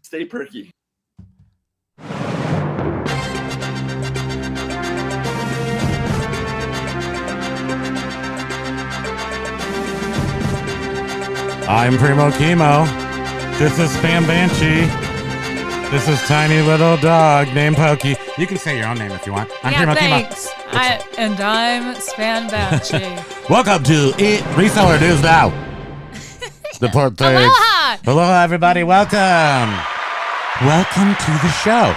Stay perky. I'm Primo Kimo. This is Spam Banshee. This is tiny little dog named Pokey. You can say your own name if you want. I'm Primo thanks. Kimo. And I'm Spam Banshee. Welcome to Reseller News Now. The port things. Aloha! Aloha, everybody. Welcome. Welcome to the show.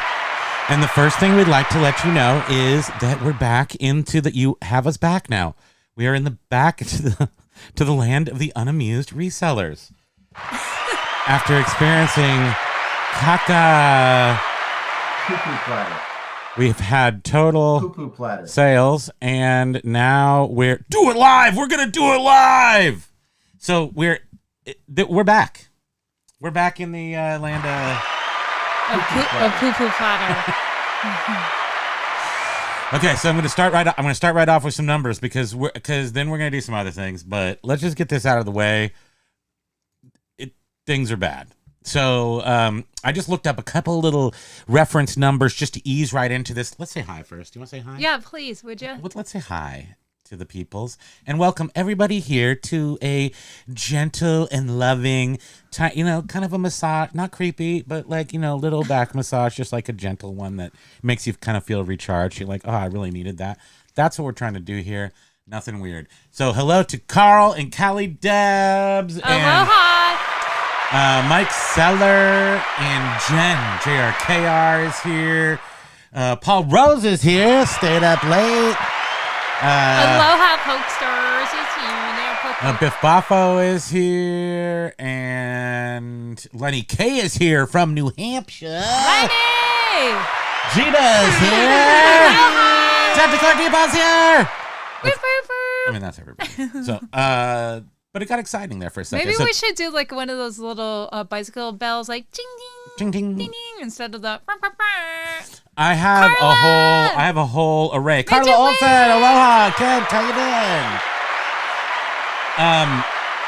And the first thing we'd like to let you know is that we're back into the. You have us back now. We are in the back to the land of the unamused resellers. After experiencing caca, Poo-poo platter. we've had total Poo-poo platter. sales, and now we're do it live. We're gonna do it live. So we're back. We're back in the land A poo-poo platter. Okay, so I'm going to start right off with some numbers because then we're going to do some other things. But let's just get this out of the way. Things are bad. So I just looked up a couple little reference numbers just to ease right into this. Let's say hi first. Do you want to say hi? Yeah, please, would you? Let's say hi to the peoples and welcome everybody here to a gentle and loving, kind of a massage, not creepy, but little back massage, just like a gentle one that makes you kind of feel recharged. You're like, oh, I really needed that. That's what we're trying to do here. Nothing weird. So hello to Carl and Callie Debs. Aloha! And Mike Seller and Jen. JRKR is here. Paul Rose is here. Stayed up late. Aloha, Pokesters is here. Biff Boffo is here, and Lenny K is here from New Hampshire. Lenny! Gina's here. Aloha! Santa Clark Depot's here. Woof, woof, I woof. mean, that's everybody. So, but it got exciting there for a second. Maybe we should do like one of those little bicycle bells, like ding ding, Ding, ding. ding ding, instead of the. I have Carla! a whole array. Midget Carla Olsen, Win! aloha, Kent, how you doing?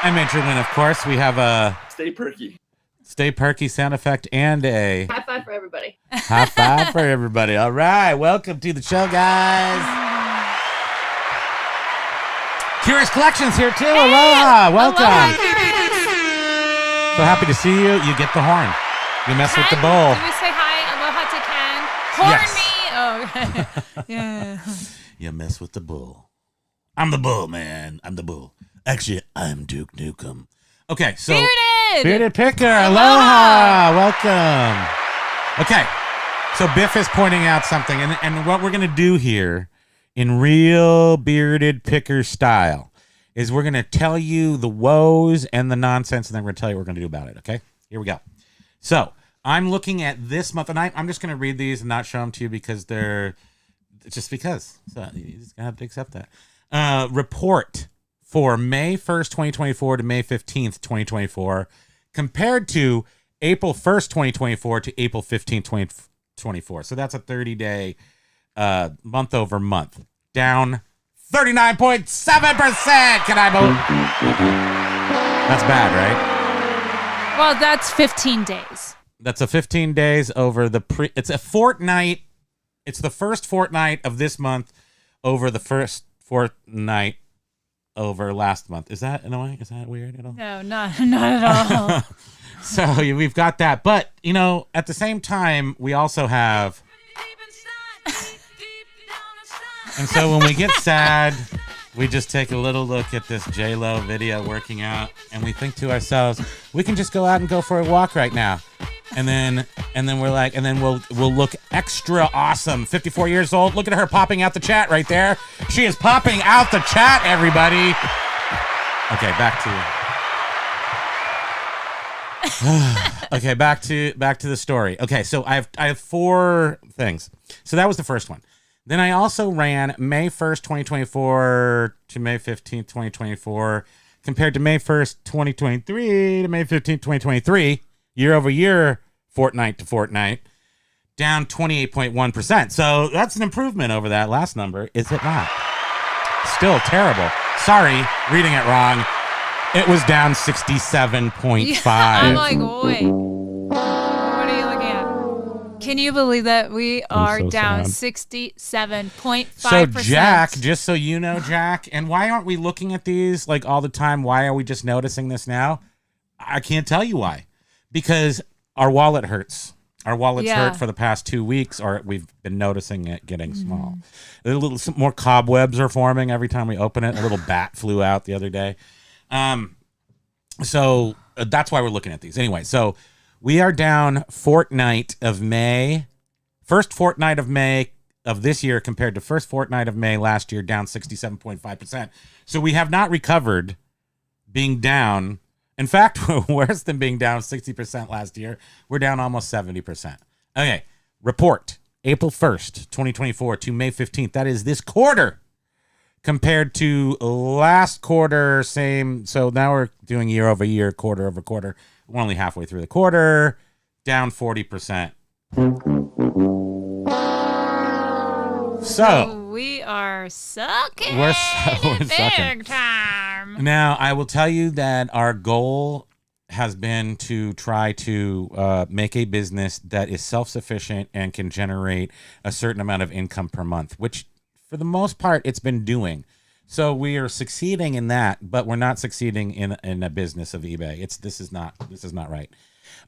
I'm Major Lynn, of course. We have a Stay Perky sound effect and a High five for everybody. high five for everybody. All right, welcome to the show, guys. Curious Collections here too. Aloha, welcome. Aloha. So happy to see you. You get the horn. You mess with the bull. Do we say hi? Aloha to Ken. Horn Yes. me. Oh, yeah. You mess with the bull. I'm the bull, man. I'm the bull. Actually, I'm Duke Nukem. Okay, so Bearded Picker, aloha. Welcome. Okay, so Biff is pointing out something, and what we're gonna do here, in real Bearded Picker style, is we're gonna tell you the woes and the nonsense, and then we're gonna tell you what we're gonna do about it. Okay, here we go. So I'm looking at this month, and I'm just gonna read these and not show them to you because they're just because. So you just have to accept that. Report for May 1st, 2024 to May 15th, 2024, compared to April 1st, 2024 to April 15th, 2024. So that's a 30-day month over month. Down 39.7%. Can I believe? That's bad, right? Well, that's 15 days. That's a 15 days over the it's a fortnight. It's the first fortnight of this month over the first fortnight over last month. Is that annoying? Is that weird at all? No, not at all. So we've got that. But, at the same time, we also have... And so when we get sad, we just take a little look at this J-Lo video working out, and we think to ourselves, we can just go out and go for a walk right now. And then we're like, and then we'll look extra awesome. 54 years old. Look at her popping out the chat right there. She is popping out the chat, everybody. Okay, back to the story. Okay, so I have four things. So that was the first one. Then I also ran May 1st, 2024 to May 15th, 2024, compared to May 1st, 2023 to May 15th, 2023, year over year, fortnight to fortnight, down 28.1%. So that's an improvement over that last number, is it not? Still terrible. Sorry, reading it wrong. It was down 67.5. I'm like, wait. What are you Can you believe that we are so down sad. 67.5%? So Jack, just so you know, Jack, and why aren't we looking at these like all the time? Why are we just noticing this now? I can't tell you why. Because our wallet hurts. Our wallets hurt for the past 2 weeks, or we've been noticing it getting small. Some more cobwebs are forming every time we open it. A little bat flew out the other day. So that's why we're looking at these. Anyway, so we are down fortnight of May. First fortnight of May of this year compared to first fortnight of May last year, down 67.5%. So we have not recovered being down. In fact, we're worse than being down 60% last year. We're down almost 70%. Okay, report. April 1st, 2024 to May 15th. That is this quarter compared to last quarter, same. So now we're doing year over year, quarter over quarter. We're only halfway through the quarter, down 40%. So we are sucking. We're sucking. Big time. Now, I will tell you that our goal has been to try to make a business that is self-sufficient and can generate a certain amount of income per month, which for the most part it's been doing. So we are succeeding in that, but we're not succeeding in a business of eBay. This is not right.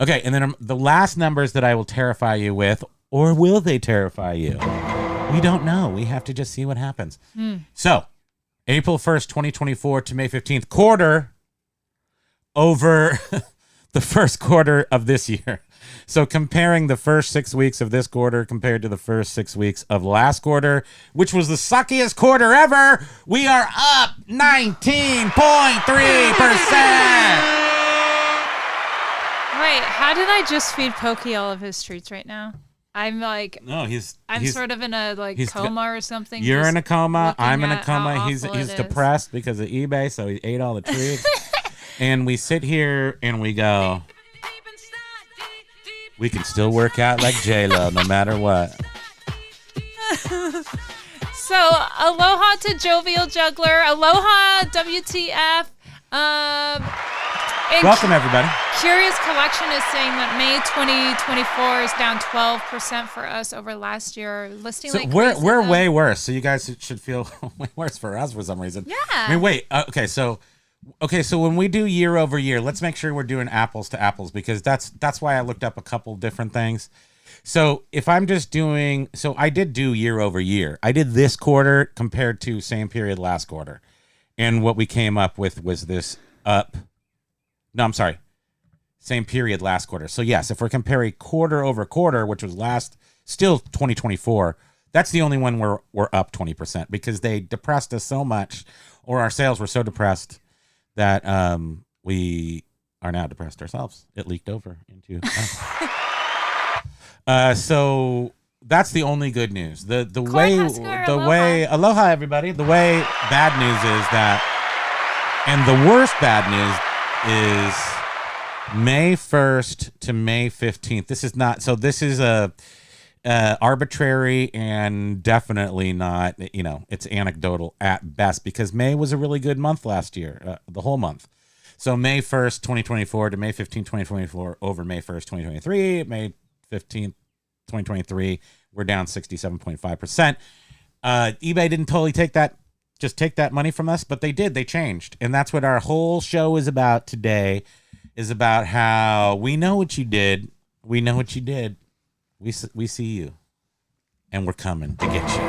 Okay, and then the last numbers that I will terrify you with, or will they terrify you? We don't know. We have to just see what happens. So, April 1st, 2024 to May 15th, quarter over the first quarter of this year. So comparing the first 6 weeks of this quarter compared to the first 6 weeks of last quarter, which was the suckiest quarter ever, we are up 19.3%. Wait, how did I just feed Pokey all of his treats right now? I'm like, no, I'm sort of in a coma or something. You're in a coma. I'm in a coma. How He's awful depressed because of eBay, so he ate all the treats. And we sit here and we go, we can still work out like J-Lo no matter what. So, aloha to Jovial Juggler. Aloha, WTF. Welcome, everybody. Curious Collection is saying that May 2024 is down 12% for us over last year. Listing so like we're way worse. So you guys should feel way worse for us for some reason. Yeah. I mean, wait. Okay, so when we do year over year, let's make sure we're doing apples to apples, because that's why I looked up a couple different things. So if I'm just doing, so I did do year over year. I did this quarter compared to same period last quarter, and what we came up with was this up. No, I'm sorry. Same period last quarter. So yes, if we're comparing quarter over quarter, which was still 2024, that's the only one where we're up 20%, because they depressed us so much, or our sales were so depressed that we are now depressed ourselves. It leaked over into us. So that's the only good news. The way aloha everybody. The way bad news is that, and the worst bad news is May 1st to May 15th. This is not, so this is a arbitrary and definitely not, it's anecdotal at best, because May was a really good month last year, the whole month. So May 1st, 2024 to May 15th, 2024 over May 1st, 2023, May 15th, 2023, we're down 67.5%. eBay didn't totally take that money from us, but they did. They changed. And that's what our whole show is about today, is about how we know what you did. We know what you did. We see you, and we're coming to get you.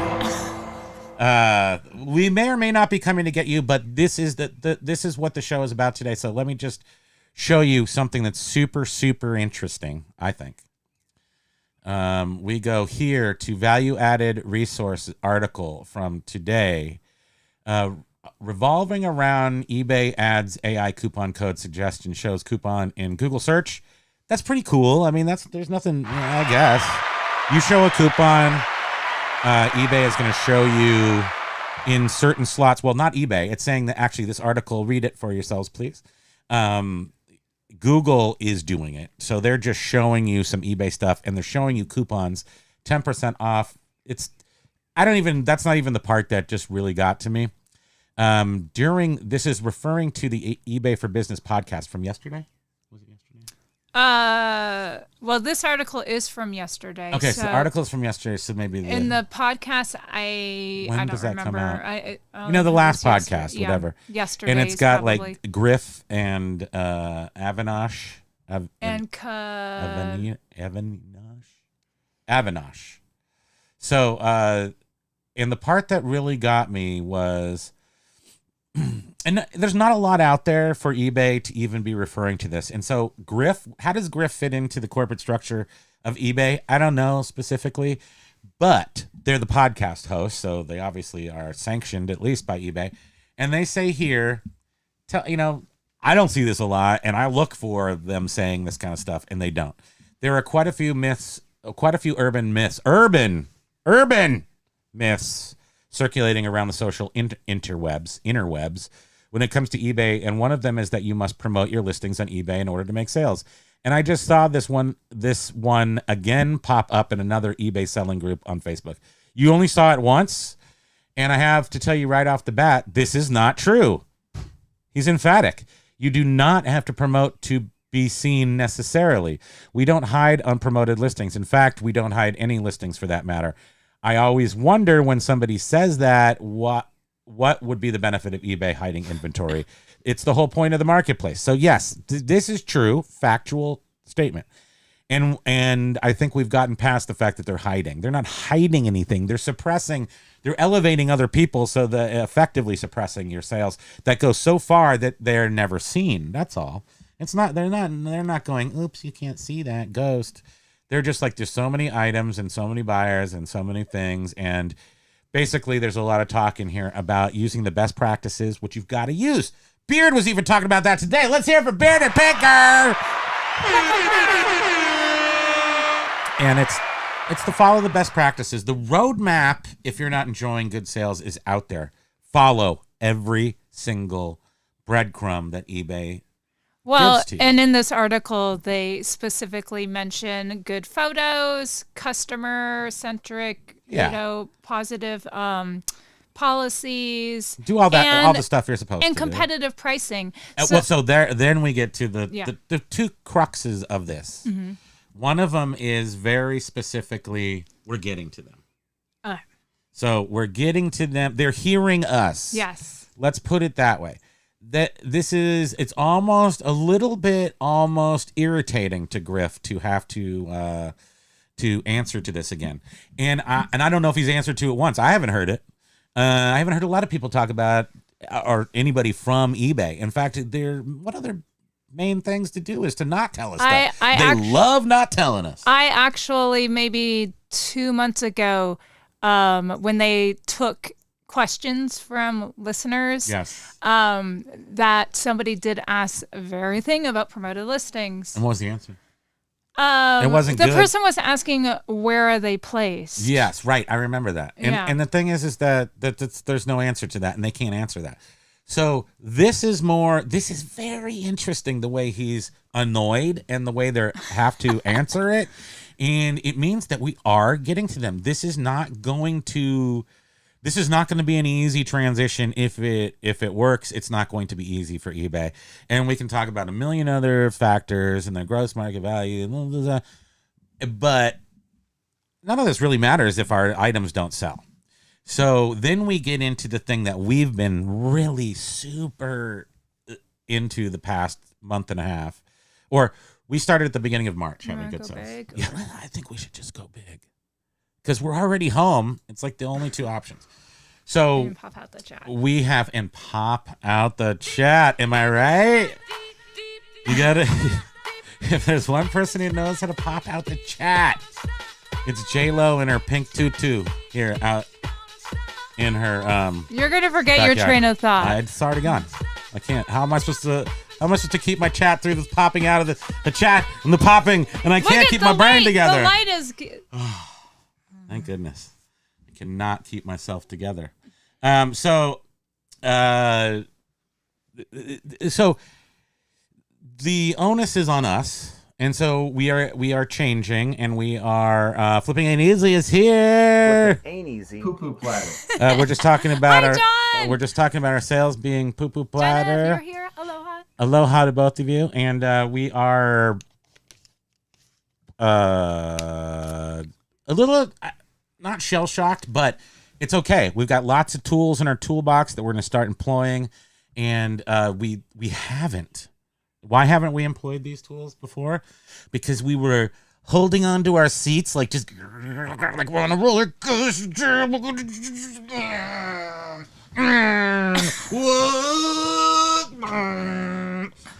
We may or may not be coming to get you, but this is this is what the show is about today. So let me just show you something that's super, super interesting, I think. We go here to value-added resource article from today. Revolving around eBay ads AI coupon code suggestion shows coupon in Google search. That's pretty cool. I mean, there's nothing, I guess. You show a coupon, eBay is going to show you in certain slots. Well, not eBay. It's saying that actually this article, read it for yourselves, please. Google is doing it. So they're just showing you some eBay stuff, and they're showing you coupons, 10% off. That's not even the part that just really got to me. This is referring to the eBay for Business podcast from yesterday. Was it yesterday? Well, this article is from yesterday. Okay, so the article is from yesterday, so maybe in the podcast, I don't does that remember. come out? The last podcast, whatever. Yesterday, and it's got probably. like Griff and Avinash. Avinash. So, and the part that really got me was, and there's not a lot out there for eBay to even be referring to this. And so Griff, how does Griff fit into the corporate structure of eBay? I don't know specifically, but they're the podcast host, so they obviously are sanctioned at least by eBay. And they say here, I don't see this a lot, and I look for them saying this kind of stuff, and they don't. There are quite a few urban myths circulating around the social interwebs when it comes to eBay, and one of them is that you must promote your listings on eBay in order to make sales. And I just saw this one again pop up in another eBay selling group on Facebook. You only saw it once, and I have to tell you right off the bat, this is not true. He's emphatic. You do not have to promote to be seen necessarily. We don't hide unpromoted listings. In fact, we don't hide any listings for that matter. I always wonder when somebody says that, what would be the benefit of eBay hiding inventory? It's the whole point of the marketplace. So yes, this is true, factual statement. And I think we've gotten past the fact that they're hiding. They're not hiding anything. They're suppressing. They're elevating other people, so they're effectively suppressing your sales. That goes so far that they're never seen. That's all. They're not going, oops, you can't see that ghost. They're just like, there's so many items and so many buyers and so many things. And basically there's a lot of talk in here about using the best practices, which you've got to use. Beard was even talking about that today. Let's hear it for Bearded Picker. And it's to follow the best practices. The roadmap, if you're not enjoying good sales, is out there. Follow every single breadcrumb that eBay gives to you. And in this article, they specifically mention good photos, customer-centric, positive policies. Do all that, all the stuff you're supposed to do. And competitive pricing. Then we get to the two cruxes of this. Mm-hmm. One of them is very specifically, we're getting to them. So we're getting to them. They're hearing us. Yes. Let's put it that way. It's almost a little bit irritating to Griff to have to answer to this again. And I don't know if he's answered to it once. I haven't heard it. I haven't heard a lot of people talk about or anybody from eBay. In fact, what other main things to do is to not tell us stuff. They love not telling us. I actually, maybe 2 months ago, when they took questions from listeners, yes, that somebody did ask a very thing about promoted listings. And what was the answer? It wasn't the good. person was asking, where are they placed? Yes, right. I remember that. And the thing is that there's no answer to that, and they can't answer that. So this is very interesting, the way he's annoyed and the way they have to answer it. And it means that we are getting to them. This is not going to be an easy transition. If it works, it's not going to be easy for eBay. And we can talk about a million other factors and the gross market value, but none of this really matters if our items don't sell. So then we get into the thing that we've been really super into the past month and a half, or we started at the beginning of March having good sales. Big? Yeah, I think we should just go big because we're already home. It's like the only two options. So pop out the chat. We have and pop out the chat. Am I right? You gotta. If there's one person who knows how to pop out the chat, it's J-Lo in her pink tutu here out in her You're gonna forget backyard. your train of thought. It's already gone. I can't. How am I supposed to keep my chat through this popping out of the chat and the popping, and I can't keep my brain together. The light is Thank goodness. I cannot keep myself together. So the onus is on us. And so we are changing, and we are flipping. Ain't easy is here. Ain't easy. Poo poo platter. We're just talking about John! We're just talking about our sales being poo poo platter. Jenna, if you're here, aloha. Aloha to both of you, and we are a little not shell shocked, but it's okay. We've got lots of tools in our toolbox that we're going to start employing, and we haven't. Why haven't we employed these tools before? Because we were holding on to our seats like we're on a roller coaster.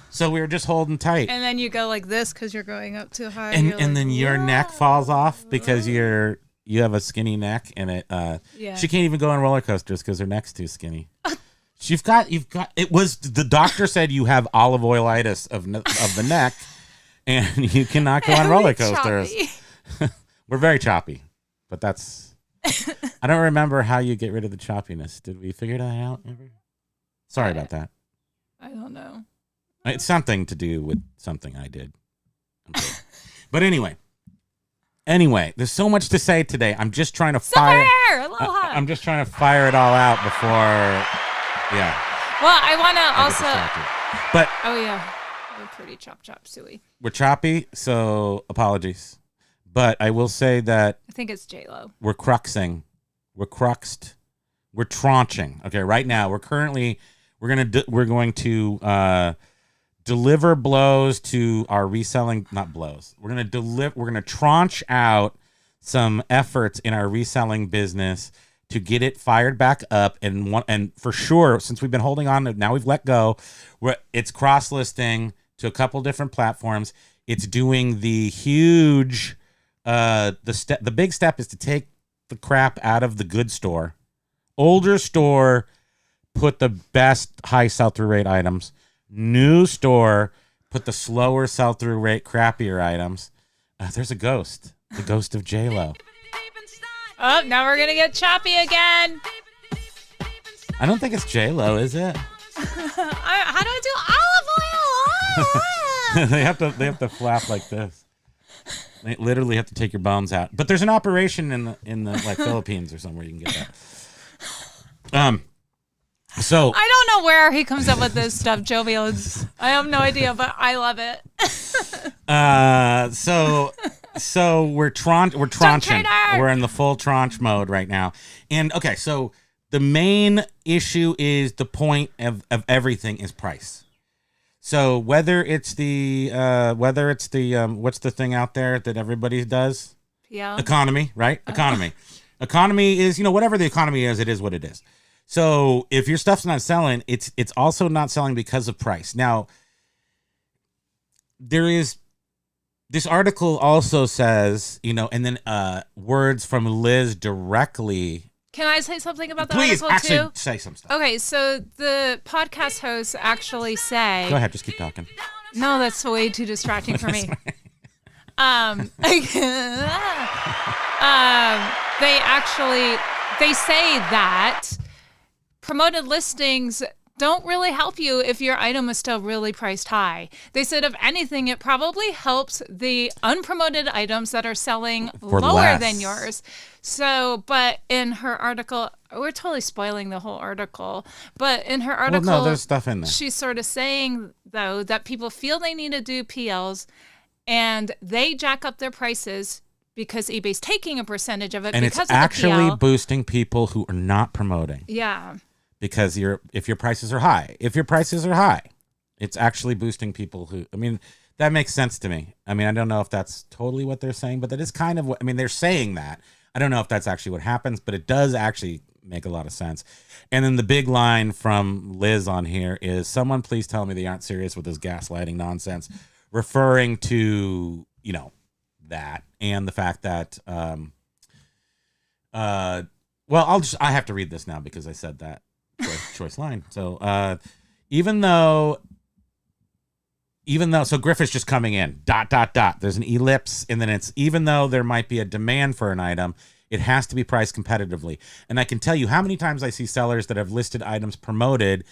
So we were just holding tight. And then you go like this because you're going up too high. And then your neck falls off because you have a skinny neck, and she can't even go on roller coasters because her neck's too skinny. You've got it was the doctor said you have olive oilitis of the neck, and you cannot go on roller coasters. We're very choppy, but that's I don't remember how you get rid of the choppiness. Did we figure that out ever? Sorry about that. I don't know. It's something to do with something I did. But anyway, there's so much to say today. I'm just trying to fire. I'm just trying to fire it all out before. Yeah. Well, I want to also. But oh yeah, we're pretty chop suey. We're choppy, so apologies. But I will say that I think it's J-Lo. We're cruxing. We're cruxed. We're tranching. Okay, right now we're going to deliver blows to our reselling, not blows. We're going to tranche out some efforts in our reselling business to get it fired back up, and for sure, since we've been holding on, now we've let go. It's cross-listing to a couple different platforms. It's doing the huge, the big step is to take the crap out of the good store, older store, put the best high sell-through rate items. New store, put the slower sell-through rate, crappier items. There's a ghost, the ghost of J-Lo. Oh, now we're gonna get choppy again. I don't think it's J-Lo, is it? How do I do olive oil? They have to flap like this. They literally have to take your bones out. But there's an operation in the like Philippines or somewhere you can get that. So I don't know where he comes up with this stuff, Jovial. I have no idea, but I love it. So we're tranching. We're in the full tranche mode right now. And okay, so the main issue is the point of everything is price. So whether it's the what's the thing out there that everybody does? Yeah. Economy, right? Economy. Economy is, whatever the economy is, it is what it is. So if your stuff's not selling, it's also not selling because of price. Now, there is this article also says, and then words from Liz directly. Can I say something about the article, too? Please, actually say some stuff. Okay, so the podcast hosts actually say... Go ahead, just keep talking. No, that's way too distracting for me. They say that promoted listings don't really help you if your item is still really priced high. They said, if anything, it probably helps the unpromoted items that are selling for lower less than yours. So, but in her article, we're totally spoiling the whole article, but in her article, well, no, there's stuff in there. She's sort of saying, though, that people feel they need to do PLs and they jack up their prices because eBay's taking a percentage of it, and because it's of actually the PL. Boosting people who are not promoting. Yeah. Because if your prices are high, it's actually boosting people who, that makes sense to me. I don't know if that's totally what they're saying, but that is kind of what, they're saying that. I don't know if that's actually what happens, but it does actually make a lot of sense. And then the big line from Liz on here is, someone please tell me they aren't serious with this gaslighting nonsense, referring to, that and the fact that, I have to read this now because I said that. Choice line. So even though so Griffith's just coming in, ... There's an ellipse, and then it's, even though there might be a demand for an item, it has to be priced competitively. And I can tell you how many times I see sellers that have listed items promoted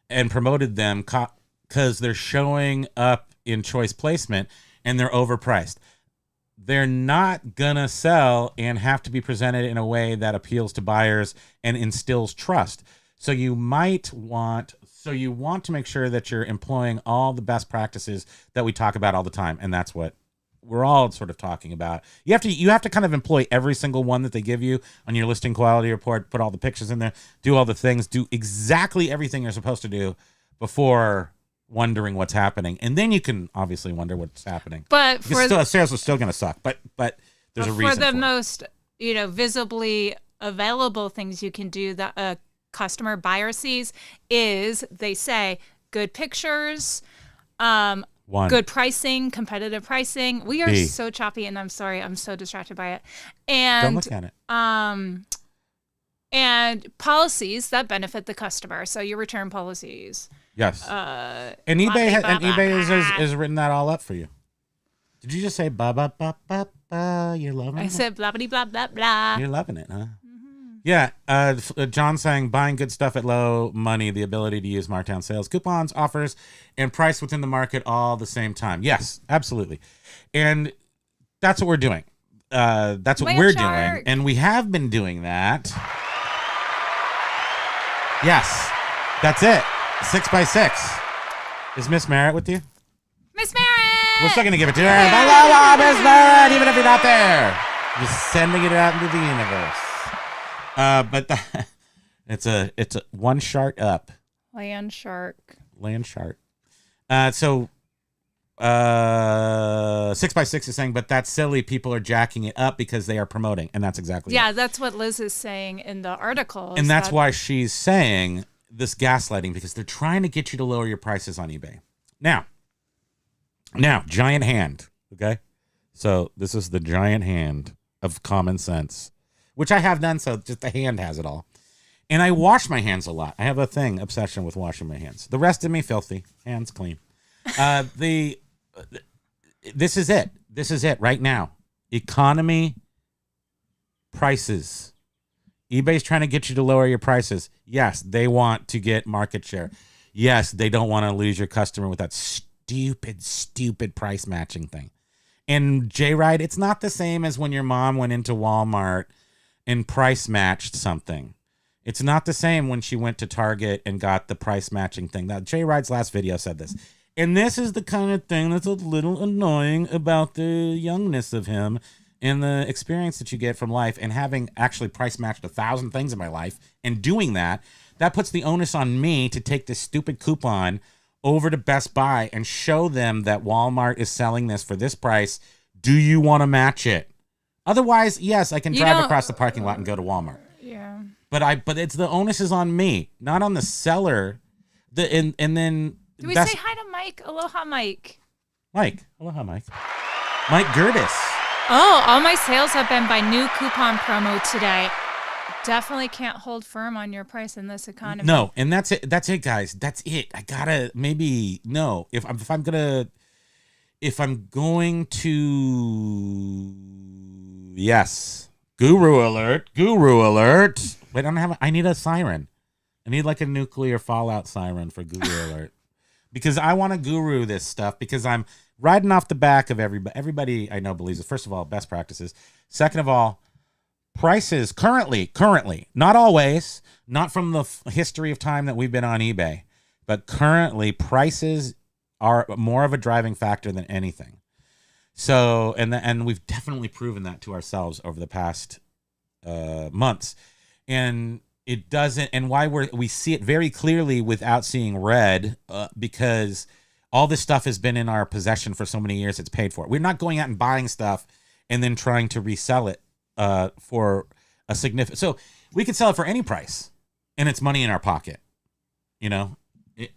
them because they're showing up in choice placement and they're overpriced. They're not gonna sell and have to be presented in a way that appeals to buyers and instills trust. So you want to make sure that you're employing all the best practices that we talk about all the time. And that's what we're all sort of talking about. You have to kind of employ every single one that they give you on your listing quality report, put all the pictures in there, do all the things, do exactly everything you're supposed to do before wondering what's happening. And then you can obviously wonder what's happening. But sales are still going to suck, but there's a reason for the most, visibly available things you can do that a customer buyer sees is they say good pictures, good pricing, competitive pricing. We are so choppy, and I'm sorry, I'm so distracted by it. And don't look at it. And policies that benefit the customer. So your return policies. Yes. And eBay has written that all up for you. Did you just say ba ba ba ba ba? You're loving it. I said blah blah blah blah blah. You're loving it, huh? Yeah, John saying buying good stuff at low money, the ability to use markdown sales, coupons, offers, and price within the market all the same time. Yes, absolutely. And that's what we're doing. That's what we're doing. And we have been doing that. Yes, that's it. 6x6. Is Miss Merritt with you? Miss Merritt! We're still going to give it to her. Hello, Miss Merritt, even if you're not there. Just sending it out into the universe. But it's a one chart up. Land shark. So 6x6 is saying, but that's silly. People are jacking it up because they are promoting, and that's exactly it. That's what Liz is saying in the article. And that's why she's saying this gaslighting, because they're trying to get you to lower your prices on eBay. Now, giant hand. Okay, so this is the giant hand of common sense, which I have done, so just the hand has it all. And I wash my hands a lot. I have a obsession with washing my hands. The rest of me, filthy. Hands clean. This is it. This is it right now. Economy, prices. eBay's trying to get you to lower your prices. Yes, they want to get market share. Yes, they don't want to lose your customer with that stupid price matching thing. And J-Ride, it's not the same as when your mom went into Walmart and price matched something. It's not the same when she went to Target and got the price matching thing. Now, J-Ride's last video said this. And this is the kind of thing that's a little annoying about the youngness of him and the experience that you get from life, and having actually price matched 1,000 things in my life and doing that puts the onus on me to take this stupid coupon over to Best Buy and show them that Walmart is selling this for this price. Do you want to match it? Otherwise, yes, I can drive across the parking lot and go to Walmart. Yeah. But it's the onus is on me, not on the seller. And then do we say hi to Mike? Aloha, Mike. Aloha, Mike. Mike Gertis. Oh, all my sales have been by new coupon promo today. Definitely can't hold firm on your price in this economy. No, and that's it. That's it, guys. That's it. I gotta if I'm going to, yes. Guru alert. Wait, I need a siren. I need like a nuclear fallout siren for Guru alert. Because I want to guru this stuff, because I'm riding off the back of everybody. Everybody I know believes it. First of all, best practices. Second of all, prices currently, not always, not from the history of time that we've been on eBay, but currently prices are more of a driving factor than anything. So, and we've definitely proven that to ourselves over the past months. And it doesn't, and why we see it very clearly without seeing red, because all this stuff has been in our possession for so many years. It's paid for. We're not going out and buying stuff and then trying to resell it for a significant. So we could sell it for any price, and it's money in our pocket.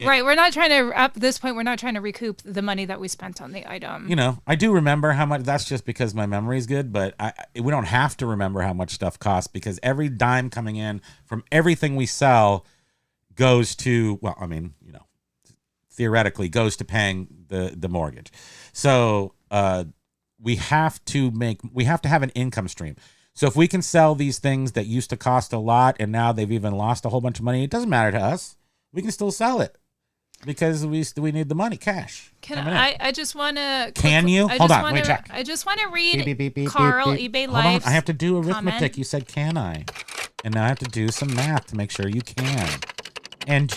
Right. We're not trying to, at this point, we're not trying to recoup the money that we spent on the item. I do remember how much. That's just because my memory is good, but we don't have to remember how much stuff costs, because every dime coming in from everything we sell goes to, theoretically goes to paying the mortgage. So we have to have an income stream. So if we can sell these things that used to cost a lot and now they've even lost a whole bunch of money, it doesn't matter to us. We can still sell it because we need the money, cash. I just want to. Can you? Hold on, let me check. I just want to read beep, Carl, beep. eBay Hold Live. on, I have to do arithmetic. Comment. You said, can I? And now I have to do some math to make sure you can. And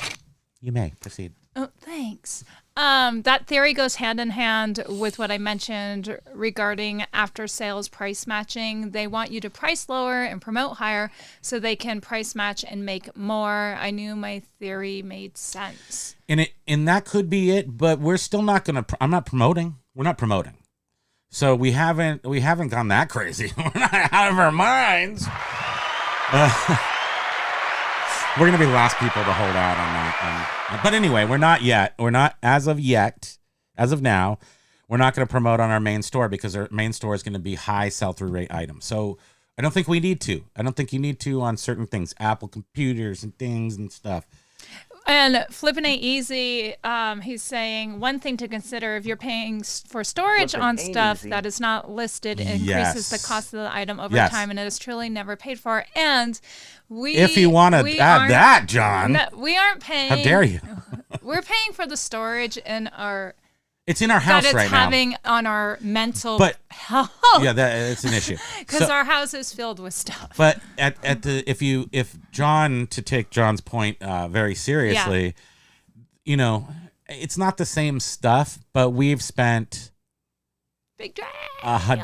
you may proceed. Oh, thanks. That theory goes hand in hand with what I mentioned regarding after sales price matching. They want you to price lower and promote higher so they can price match and make more. I knew my theory made sense. And that could be it, but we're still not going to, I'm not promoting. We're not promoting. So we haven't gone that crazy. We're not out of our minds. We're going to be the last people to hold out on that. But anyway, we're not yet. We're not as of now, we're not going to promote on our main store because our main store is going to be high sell-through rate items. So I don't think we need to. I don't think you need to on certain things, Apple computers and things and stuff. And Flippin' Ain't Easy, he's saying one thing to consider if you're paying for storage on stuff that is not listed, it increases the cost of the item over time, and it is truly never paid for. And if you want to add that, John, no, we aren't paying. How dare you? We're paying for the storage in our. It's in our house right now. That it's having on our mental health. Yeah, it's an issue. Because our house is filled with stuff. But if John, to take John's point very seriously, it's not the same stuff, but we've spent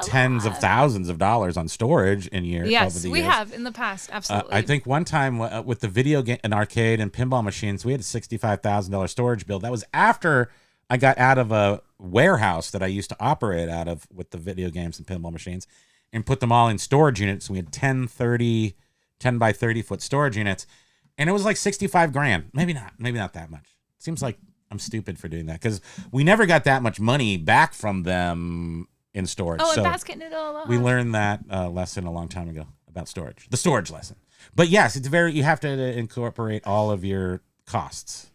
tens of thousands of dollars on storage in years. Yes, we have in the past, absolutely. I think one time with the video game, an arcade and pinball machines, we had a $65,000 storage bill. That was after I got out of a warehouse that I used to operate out of with the video games and pinball machines and put them all in storage units. We had 10 by 30 foot storage units, and it was like 65 grand. Maybe not that much. Seems like I'm stupid for doing that because we never got that much money back from them in storage. Oh, and basket noodle. We learned that lesson a long time ago about storage, the storage lesson. But yes, you have to incorporate all of your costs.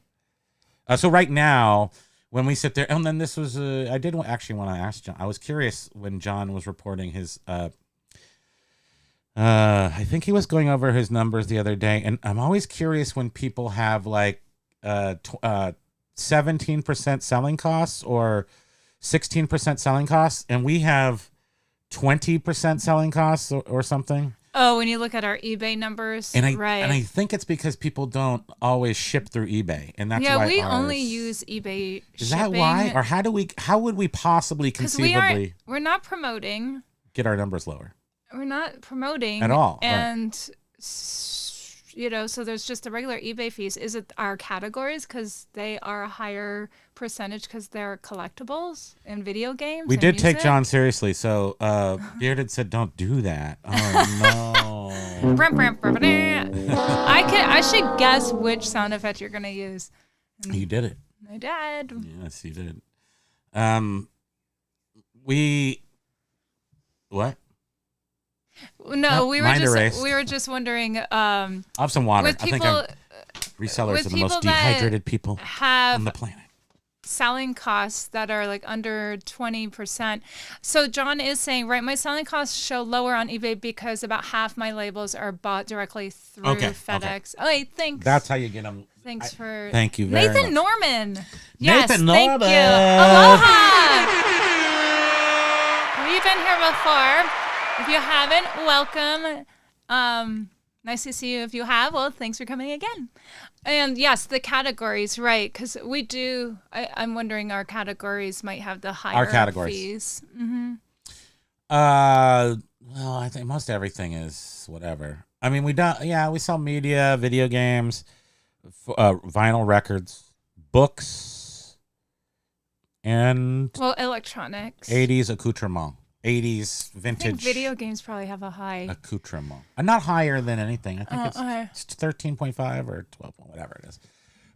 So right now, when we sit there, and then this was, I did actually want to ask John. I was curious when John was reporting his, I think he was going over his numbers the other day, and I'm always curious when people have like 17% selling costs or 16% selling costs, and we have 20% selling costs or something. Oh, when you look at our eBay numbers, right? And I think it's because people don't always ship through eBay, and that's why we only use eBay. Is that why, or how would we possibly conceivably? We're not promoting. Get our numbers lower. We're not promoting at all, and so there's just the regular eBay fees. Is it our categories because they are a higher percentage because they're collectibles and video games? We did take John seriously, so Bearded said don't do that. Oh no! I should guess which sound effect you're gonna use. You did it. I did. Yes, you did. What? No, we were just wondering. I'll have some water. I think resellers are the most dehydrated people on the planet. Selling costs that are like under 20%. So John is saying, right, my selling costs show lower on eBay because about half my labels are bought directly through FedEx. Okay, thanks. That's how you get them. Thanks for thank you very Nathan much. Norman. Yes, Nathan Norman. Thank you. Aloha. Have you been here before? If you haven't, welcome. Nice to see you. If you have, well, thanks for coming again. And yes, the categories, right? Because we do. I'm wondering our categories might have the higher fees. Mm-hmm. Well, I think most everything is whatever. I mean, we sell media, video games, vinyl records, books, and electronics. 80s accoutrement. 80s vintage. I think video games probably have a high accoutrement. Not higher than anything. I think it's 13.5 or 12, whatever it is.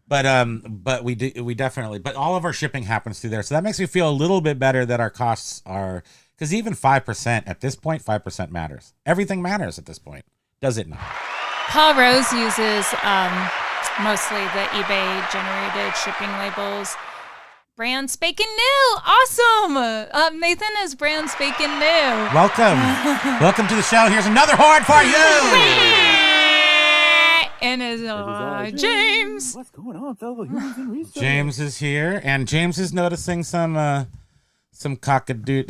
But we definitely. But all of our shipping happens through there, so that makes me feel a little bit better that our costs are, because even 5% at this point, 5% matters. Everything matters at this point, does it not? Paul Rose uses mostly the eBay generated shipping labels. Brand spanking new. Awesome. Nathan is brand spanking new. Welcome. Welcome to the show. Here's another horde for you. And is James. What's going on, fellow humans and resellers? James is here, and James is noticing some poo-poo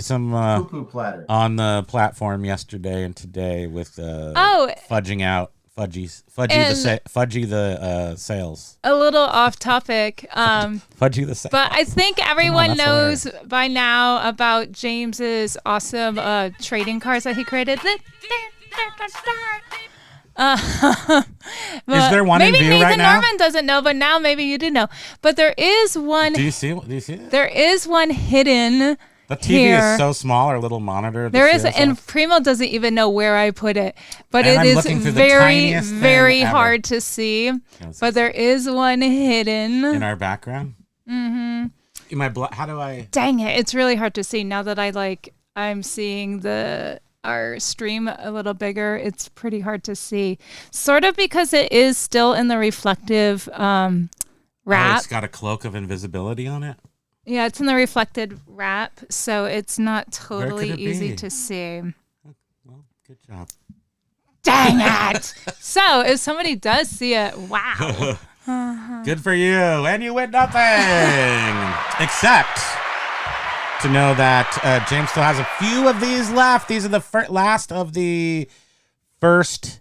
platter on the platform yesterday and today with fudging out Fudgy the sales. A little off topic. Fudgy the sales. But I think everyone knows hilarious. by now about James's awesome trading cards that he created. Is there one in maybe view Nathan right now? Norman doesn't know, but now maybe you do know. But there is one. Do you see it? There is one hidden. The TV here. is so small, our little monitor. There is, and Primo doesn't even know where I put it. But And it I'm is looking through the very, tiniest thing very ever. hard to see. But there is one hidden. in our background. Mm-hmm. In my how do I? Dang it! It's really hard to see now that I'm seeing our stream a little bigger. It's pretty hard to see, sort of because it is still in the reflective wrap. Oh, it's got a cloak of invisibility on it. Yeah, it's in the reflected wrap, so it's not totally it easy be? to see. Well, good job. Dang it! So if somebody does see it, wow. Good for you, and you win nothing except to know that James still has a few of these left. These are the last of the first.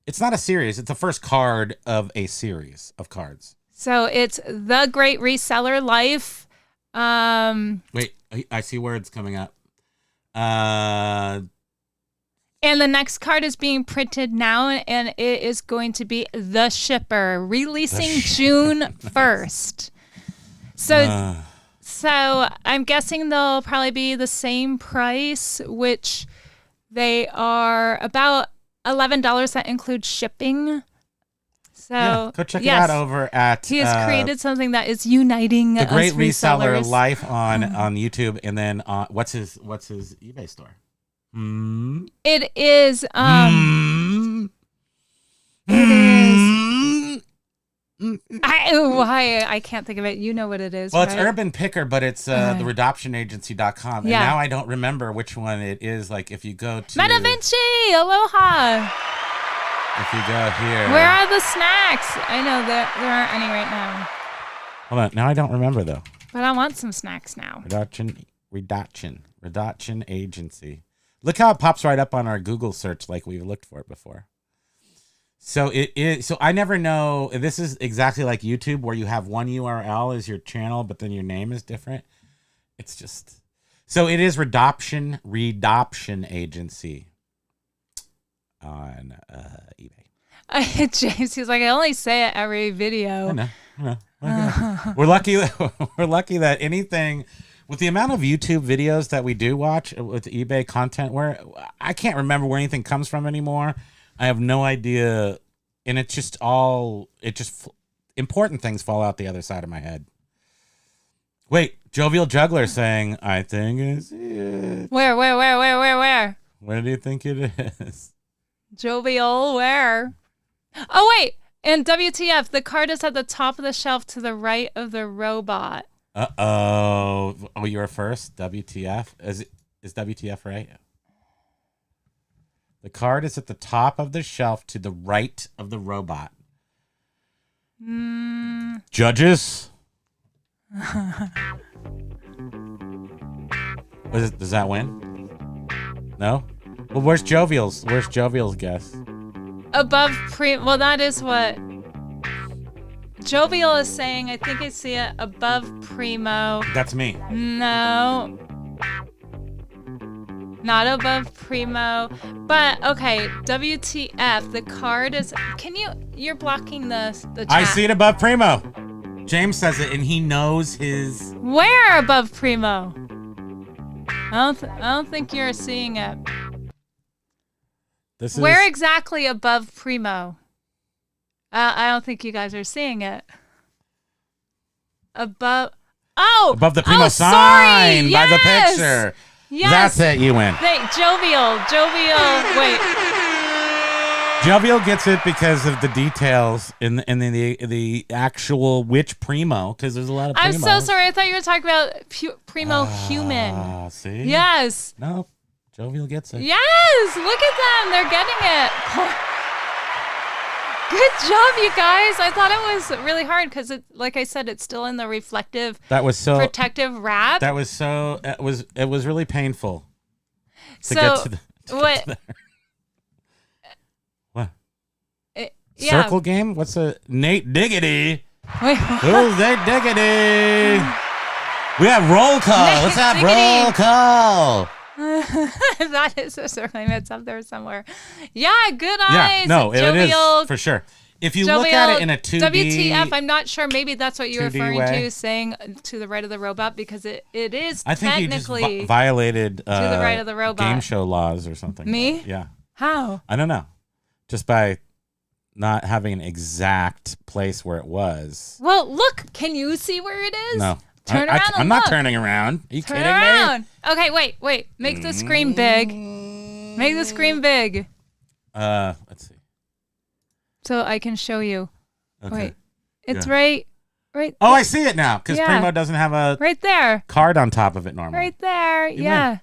It's not a series; it's the first card of a series of cards. So it's The Great Reseller Life. Wait, I see words coming up. And the next card is being printed now, and it is going to be The Shipper, releasing June 1st. So I'm guessing they'll probably be the same price, which they are about $11. That includes shipping. So yeah, go check it out over at. He has created something that is uniting The Great us Reseller resellers. Life on YouTube, and then what's his eBay store? It is I can't think of it. You know what it is. Well, right? it's Urban Picker, but it's the redoptionagency.com. And Yeah. now I don't remember which one it is. Like if you go to Meta Vinci, aloha. If you go here. Where are the snacks? I know that there aren't any right now. Hold on. Now I don't remember though. But I want some snacks now. Reduction agency. Look how it pops right up on our Google search like we've looked for it before. So it is. So I never know. This is exactly like YouTube, where you have one URL as your channel, but then your name is different. It's just. So it is Redoption Agency on eBay. James, he's like, I only say it every video. I know. We're lucky that anything with the amount of YouTube videos that we do watch with eBay content, where I can't remember where anything comes from anymore. I have no idea, and it's just important things fall out the other side of my head. Wait, Jovial Juggler saying, I think it's it. Where? Where do you think it is? Jovial, where? Oh, wait. And WTF, the card is at the top of the shelf to the right of the robot. Uh-oh. Oh, you were first? WTF? Is WTF right? The card is at the top of the shelf to the right of the robot. Judges? Does that win? No? Well, where's Jovial's guess? Above well, that is what Jovial is saying. I think I see it above Primo. That's me. No. Not above Primo. But, okay, WTF, the card is... You're blocking the chat. I see it above Primo. James says it, and he knows his... Where above Primo? I don't think you're seeing it. Where exactly above Primo? I don't think you guys are seeing it. Above the Primo sign sorry. by the Yes. picture. Yes. That's it. You win. Jovial. Wait. Jovial gets it because of the details in the actual which Primo, because there's a lot of Primos. I'm so sorry. I thought you were talking about Primo human. See? Yes. No, Jovial gets it. Yes. Look at them. They're getting it. Good job, you guys. I thought it was really hard because, like I said, it's still in the reflective, protective wrap. It was really painful to so get to the. what? What? Yeah. Circle game? What's a Nate Diggity? Wait, Who's Nate Diggity? We have roll call. Nate Let's have Diggity. roll call. that is a surname. It's up there somewhere. Yeah, good Yeah, eyes. no, it jovial, is for sure. If you look at it in a 2D... WTF, I'm not sure. Maybe that's what you're 2D referring way. to, saying to the right of the robot, because it is I think you just technically violated to the right of the robot. game show laws or something. Me? Yeah. How? I don't know. Just by not having an exact place where it was. Well, look. Can you see where it is? No. Turn around and I'm not look. turning around. Are you Turn kidding around. Okay, wait. Make the screen big. Make the screen big me? Let's see. so I can show you. Okay. Wait. It's Yeah. right. Oh, I see it now because Yeah. Primo doesn't have a Right there. card on top of it normally. Right there. Yeah.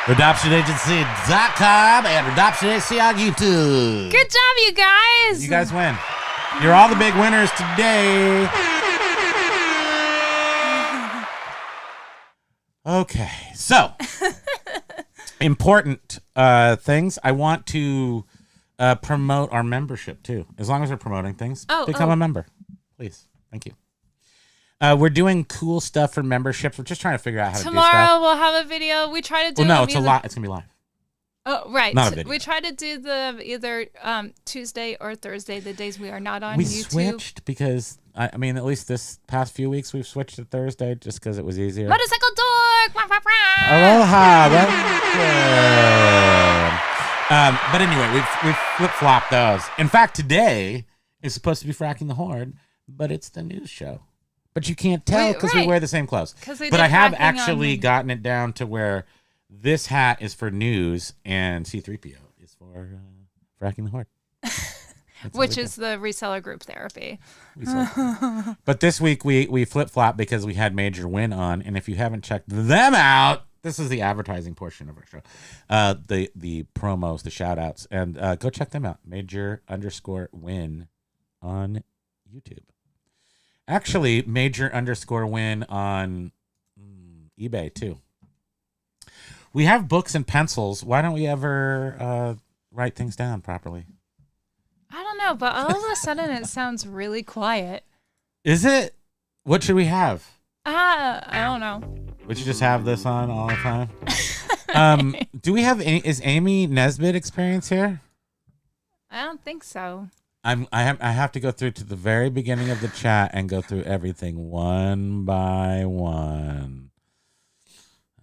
ReadoptionAgency.com and Redoption Agency on YouTube. Good job, you guys. You guys win. You're all the big winners today. Okay, so important things. I want to promote our membership too. As long as we're promoting things, become a member, please. Thank you. We're doing cool stuff for memberships. We're just trying to figure out how to do stuff. Tomorrow we'll have a video. We try to do. Well, no, it's a lot. It's gonna be live. Oh, right. Not a video. We try to do the either Tuesday or Thursday, the days we are not on We YouTube. switched because I mean, at least this past few weeks we've switched to Thursday just because it was easier. Motorcycle dork. Wah, wah, wah. Aloha. Welcome. But anyway, we've flip-flopped those. In fact, today is supposed to be Fracking the Horde, but it's the news show. But you can't tell because we right. wear the same clothes. 'Cause we But did I have fracking actually on- gotten it down to where this hat is for news and C3PO is for Fracking the Horde. That's Which how we is the reseller group therapy. go. But this week we flip-flop because we had Major Win on, and if you haven't checked them out, this is the advertising portion of our show. The promos, the shout-outs, and go check them out. Major_Win on YouTube. Actually, Major_Win on eBay too. We have books and pencils. Why don't we ever write things down properly? I don't know, but all of a sudden it sounds really quiet. Is it? What should we have? I don't know. We should just have this on all the time. Do we have is Amy Nesbitt experience here? I don't think so. I have to go through to the very beginning of the chat and go through everything one by one.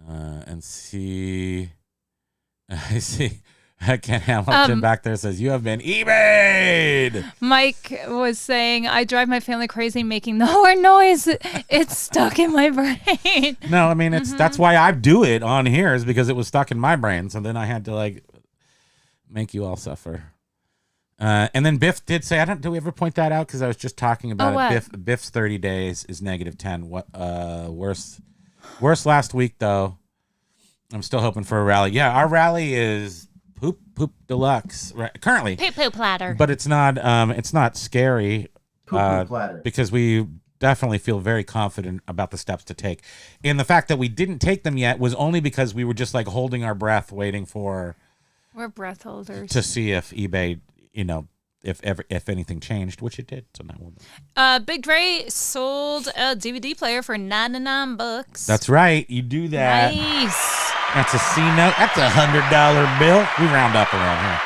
And see. I see. Ken Hamilton back there says, "You have been eBayed." Mike was saying, I drive my family crazy making the horn noise. It's stuck in my brain. No, I mean that's why I do it on here is because it was stuck in my brain. So then I had to like make you all suffer. And then Biff did say, do we ever point that out? Because I was just talking about it. Biff's 30 days is -10. What worse last week though. I'm still hoping for a rally. Yeah, our rally is poop deluxe right, currently. Poo platter. But it's not scary platter. because we definitely feel very confident about the steps to take. And the fact that we didn't take them yet was only because we were just like holding our breath waiting for We're breath holders. to see if eBay, if anything changed, which it did. So now we'll know. Big Dre sold a DVD player for $99. That's right. You do that. Nice. That's a C note. That's a $100 bill. We round up around here.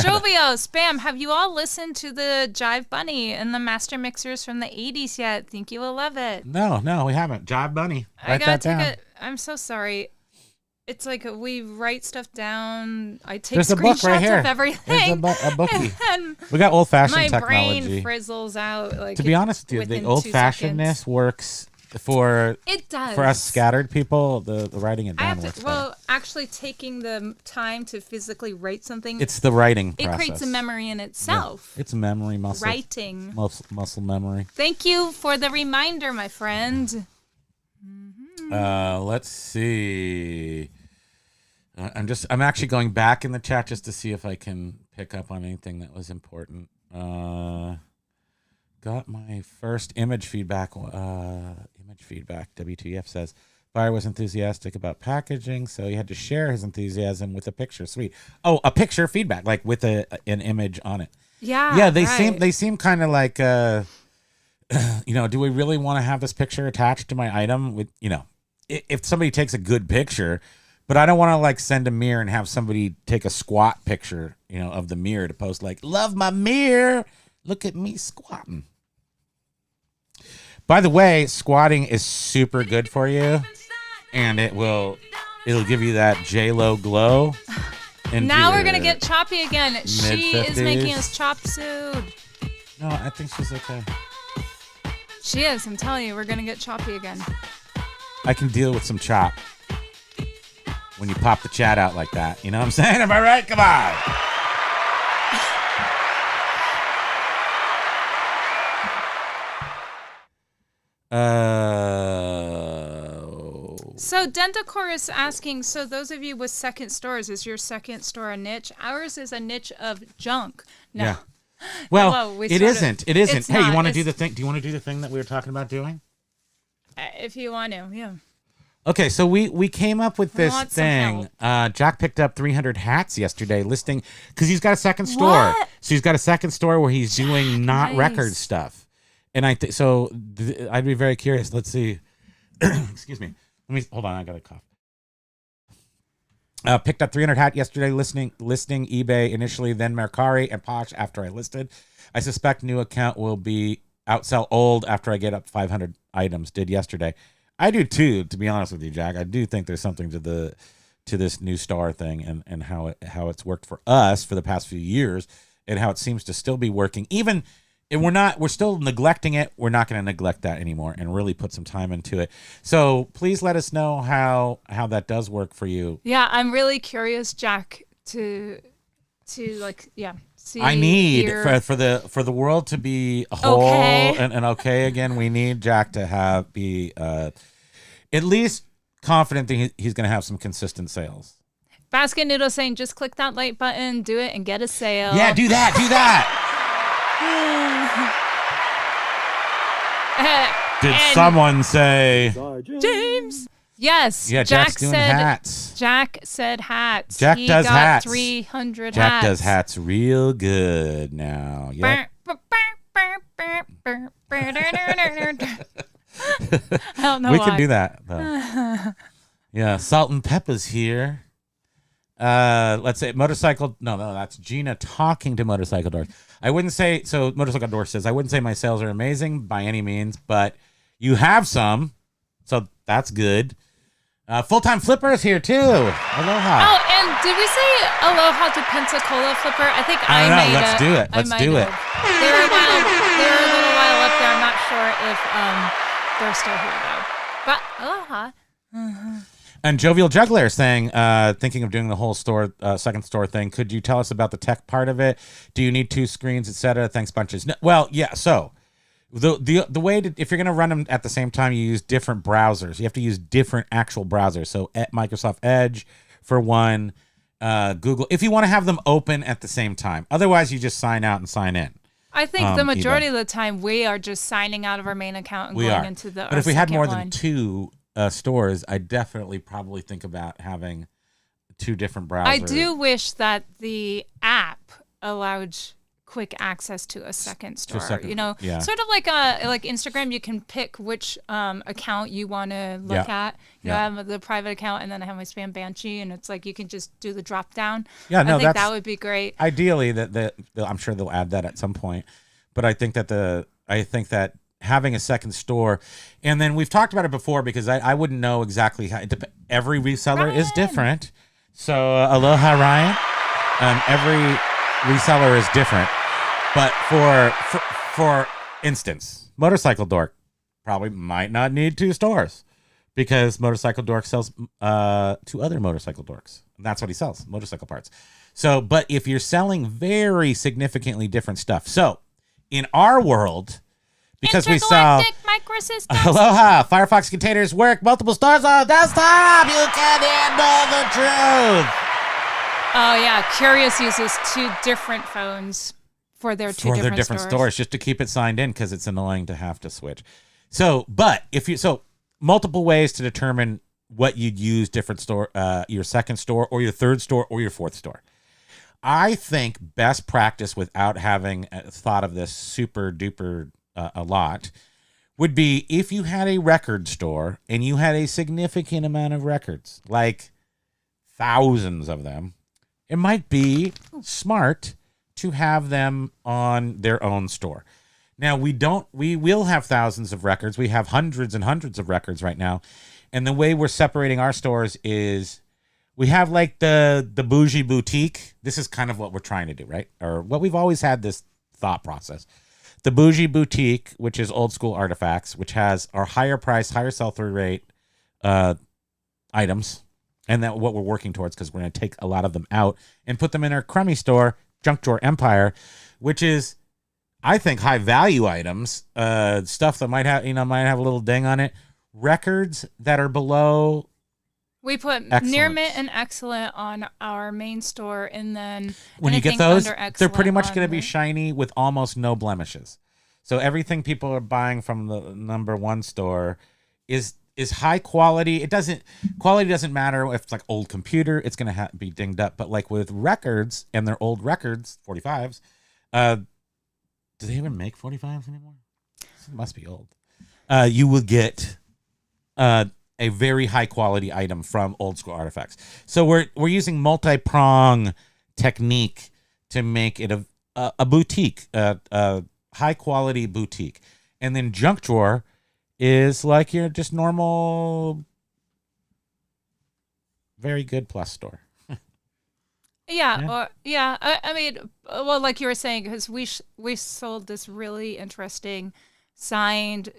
Jovio, Spam, have you all listened to the Jive Bunny and the Master Mixers from the 80s yet? Think you will love it. No, we haven't. Jive Bunny. I Write gotta that down. I'm so sorry. It's like we write stuff down. I take There's a book screenshots right here. of everything. There's a bookie. And We got old-fashioned my technology. brain frizzles out. Like To be honest with you, within the 2 old-fashionedness seconds. works for It does. for us scattered people. The writing it I down have works to. better. Well, actually, taking the time to physically write something, It's the writing it process. creates a memory in itself. It's memory muscle. Writing. Muscle memory. Thank you for the reminder, my friend. Let's see. I'm actually going back in the chat just to see if I can pick up on anything that was important. Got my first image feedback. WTF says, Buyer was enthusiastic about packaging, so he had to share his enthusiasm with a picture. Sweet. Oh, a picture feedback, like with an image on it. Yeah. They seem kind of like, do we really want to have this picture attached to my item? With if somebody takes a good picture, but I don't want to like send a mirror and have somebody take a squat picture, of the mirror to post like, love my mirror. Look at me squatting. By the way, squatting is super good for you, and it'll give you that J-Lo glow. Now we're gonna get choppy again. She is making us chop soon. No, I think she's okay. She is. I'm telling you, we're gonna get choppy again. I can deal with some chop when you pop the chat out like that. You know what I'm saying? Am I right? Come on. So Dentacor is asking, so those of you with second stores, is your second store a niche? Ours is a niche of junk. No. Yeah. Well, Hello, it isn't. It isn't. It's Hey, not. you want to do the thing? Do you want to do the thing that we were talking about doing? If you want to, yeah. Okay, so we came up with this want some thing. Jack picked up 300 hats yesterday, listing because he's got a second store. What? So he's got a second store where he's doing not nice. record stuff, and I'd be very curious. Let's see. Excuse me. Let me hold on. I got a cough. Picked up 300 hat yesterday, listing eBay initially, then Mercari and Posh after I listed. I suspect new account will be outsell old after I get up 500 items. Did yesterday. I do too, to be honest with you, Jack. I do think there's something to this new star thing and how it's worked for us for the past few years and how it seems to still be working. Even if we're still neglecting it, we're not going to neglect that anymore and really put some time into it. So please let us know how that does work for you. Yeah, I'm really curious, Jack, to see. I need for the world to be whole okay. and okay again. We need Jack to be at least confident that he's going to have some consistent sales. Basket Noodle saying, just click that like button, do it, and get a sale. Yeah, do that. Did someone say James? Yes. Yeah, Jack's doing hats. Jack said hats. Jack he does got hats. 300 Jack hats. does hats real good now. Yep. I don't know We why. can do that though. Yeah, Salt and Peppa's here. Let's say motorcycle. No, that's Gina talking to Motorcycle Dork. I wouldn't say so. Motorcycle Dork says I wouldn't say my sales are amazing by any means, but you have some, so that's good. Full-time Flipper is here too. Aloha. Oh, and did we say aloha to Pensacola Flipper? I think I don't know. made Let's do it. I Let's might do it. have. They were a little while up there. I'm not sure if they're still here though. But aloha. And Jovial Juggler saying, thinking of doing the whole store, second store thing. Could you tell us about the tech part of it? Do you need 2 screens, etc.? Thanks bunches. No, well, yeah. So the way to, if you're going to run them at the same time, you use different browsers. You have to use different actual browsers. So at Microsoft Edge for one, Google, if you want to have them open at the same time. Otherwise, you just sign out and sign in. I think the majority of the time we are just signing out of our main account and going into the. But if we had more than 2 stores, I definitely probably think about having 2 different browsers. I do wish that the app allowed quick access to a second store. Sort of like Instagram, you can pick which account you want to look at. I have the private account, and then I have my spam banshee, and it's like you can just do the drop down. Yeah, no, I think that would be great. Ideally, that I'm sure they'll add that at some point, but I think that having a second store, and then we've talked about it before because I wouldn't know exactly how. Every reseller is different. So aloha, Ryan. Every reseller is different, but for instance, Motorcycle Dork probably might not need 2 stores because Motorcycle Dork sells to other Motorcycle Dorks. And that's what he sells, motorcycle parts. So, but if you're selling very significantly different stuff, so in our world, because we sell aloha, Firefox containers work, multiple stores on desktop, you can handle the truth. Oh yeah, Curious uses 2 different phones for their different stores just to keep it signed in because it's annoying to have to switch. So, but multiple ways to determine what you'd use different store, your second store or your third store or your fourth store. I think best practice, without having thought of this super duper a lot, would be if you had a record store and you had a significant amount of records, like thousands of them, it might be smart to have them on their own store. Now, we will have thousands of records. We have hundreds and hundreds of records right now. And the way we're separating our stores is we have like the bougie boutique. This is kind of what we're trying to do, right? Or what we've always had this thought process. The bougie boutique, which is old school artifacts, which has our higher price, higher sell-through rate items. And that what we're working towards, because we're going to take a lot of them out and put them in our crummy store, Junk Drawer Empire, which is, I think, high value items, stuff that might have a little ding on it, records that are below. We put excellent. near mint and excellent on our main store, and then when you get those, they're pretty much going to be the... shiny with almost no blemishes. So everything people are buying from the number one store is high quality. Quality doesn't matter if it's like old computer, it's going to be dinged up. But like with records, and they're old records, 45s, do they even make 45s anymore? It must be old. You will get a very high quality item from old school artifacts. So we're using multi-prong technique to make it a boutique, a high quality boutique. And then Junk Drawer is like your just normal, very good plus store. I mean, well, like you were saying, because we sold this really interesting signed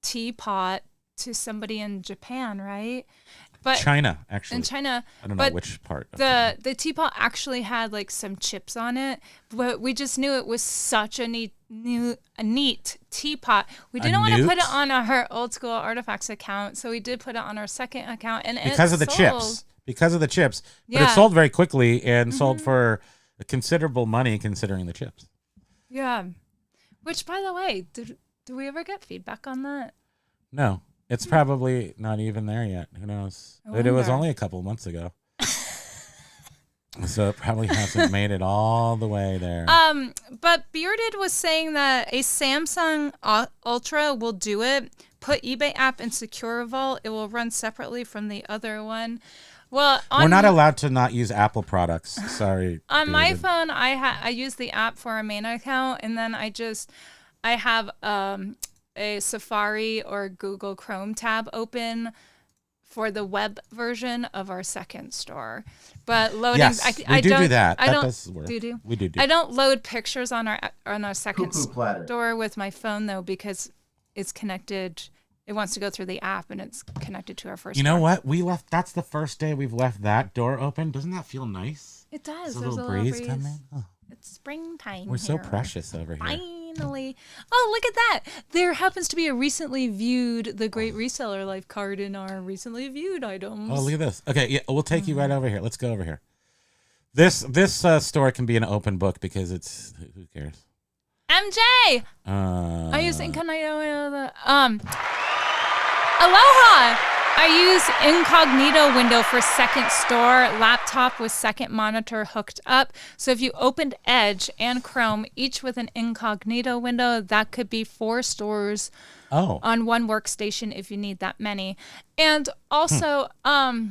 teapot to somebody in Japan, right? But China, actually. In China. I don't know which part. The teapot actually had like some chips on it, but we just knew it was such a neat teapot. We didn't want to put it on our old school artifacts account, so we did put it on our second account, and because of the chips. Because of the chips. But it sold very quickly and sold for considerable money considering the chips. Yeah. Which, by the way, do we ever get feedback on that? No. It's probably not even there yet. Who knows? It was only a couple months ago. So it probably hasn't made it all the way there. But Bearded was saying that a Samsung Ultra will do it. Put eBay app in Secure Vault. It will run separately from the other one. Well, we're not allowed to not use Apple products. Sorry. On my phone, I use the app for a main account, and then I have a Safari or Google Chrome tab open for the web version of our second store. But loading, yes, we do that. That does work. Do you do? We do. I don't load pictures on our second store with my phone though, because it's connected. It wants to go through the app, and it's connected to our first. You know what? That's the first day we've left that door open. Doesn't that feel nice? It does. There's a little breeze coming. Oh. It's springtime. We're so precious over here. Finally. Oh, look at that. There happens to be a recently viewed The Great Reseller Life card in our recently viewed items. Oh, look at this. Okay, yeah, we'll take you right over here. Let's go over here. This store can be an open book because it's, who cares? MJ! I use Incognito. Aloha! I use incognito window for second store, laptop with second monitor hooked up. So if you opened Edge and Chrome, each with an incognito window, that could be 4 stores on one workstation if you need that many. And also, I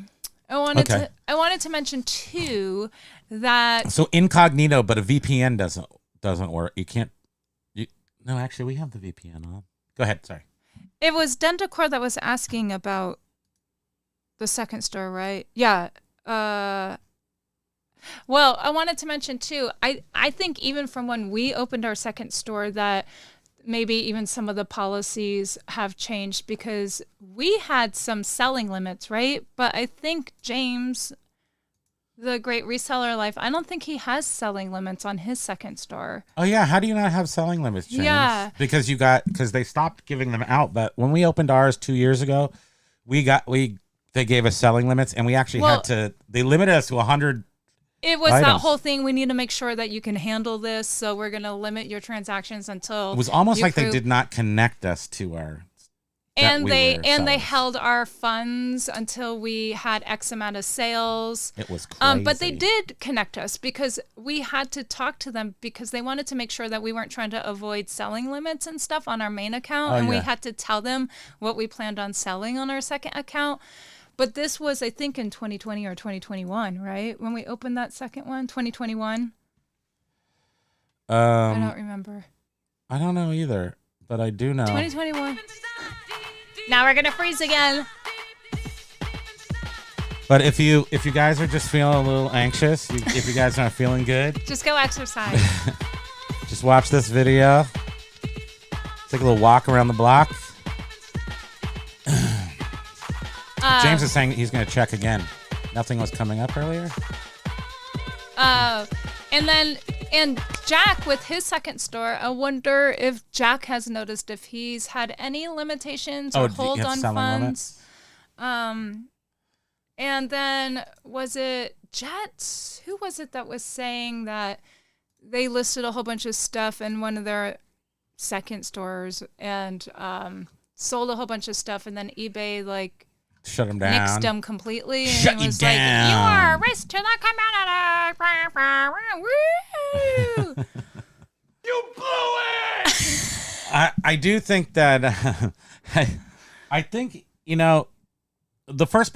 wanted to mention too that so incognito, but a VPN doesn't work. You can't. No, actually, we have the VPN on. Go ahead. Sorry. It was Dentacor that was asking about the second store, right? Yeah. Well, I wanted to mention too, I think even from when we opened our second store that maybe even some of the policies have changed because we had some selling limits, right? But I think James, the Great Reseller Life, I don't think he has selling limits on his second store. Oh yeah, how do you not have selling limits, James? Yeah. Because they stopped giving them out, but when we opened ours 2 years ago, they gave us selling limits, and we actually they limited us to 100 It was items. that whole thing, we need to make sure that you can handle this, so we're going to limit your transactions until it was almost like they did not connect us to our And they held our funds until we had X amount of sales. It was crazy. But they did connect us because we had to talk to them because they wanted to make sure that we weren't trying to avoid selling limits and stuff on our main account. We had to tell them what we planned on selling on our second account. But this was, I think, in 2020 or 2021, right? When we opened that second one, 2021. I don't remember. I don't know either, but I do know. 2021. Now we're gonna freeze again. But if you guys are just feeling a little anxious, if you guys aren't feeling good, just go exercise. Just watch this video. Take a little walk around the block. James is saying he's gonna check again. Nothing was coming up earlier. And Jack with his second store, I wonder if Jack has noticed if he's had any limitations or hold on funds. And then was it Jets? Who was it that was saying that they listed a whole bunch of stuff in one of their second stores and sold a whole bunch of stuff, and then eBay shut them down. Nixed them completely. Shut and you was down. Like, you are a risk to the community. Woo! You blew it! I do think that I think, the first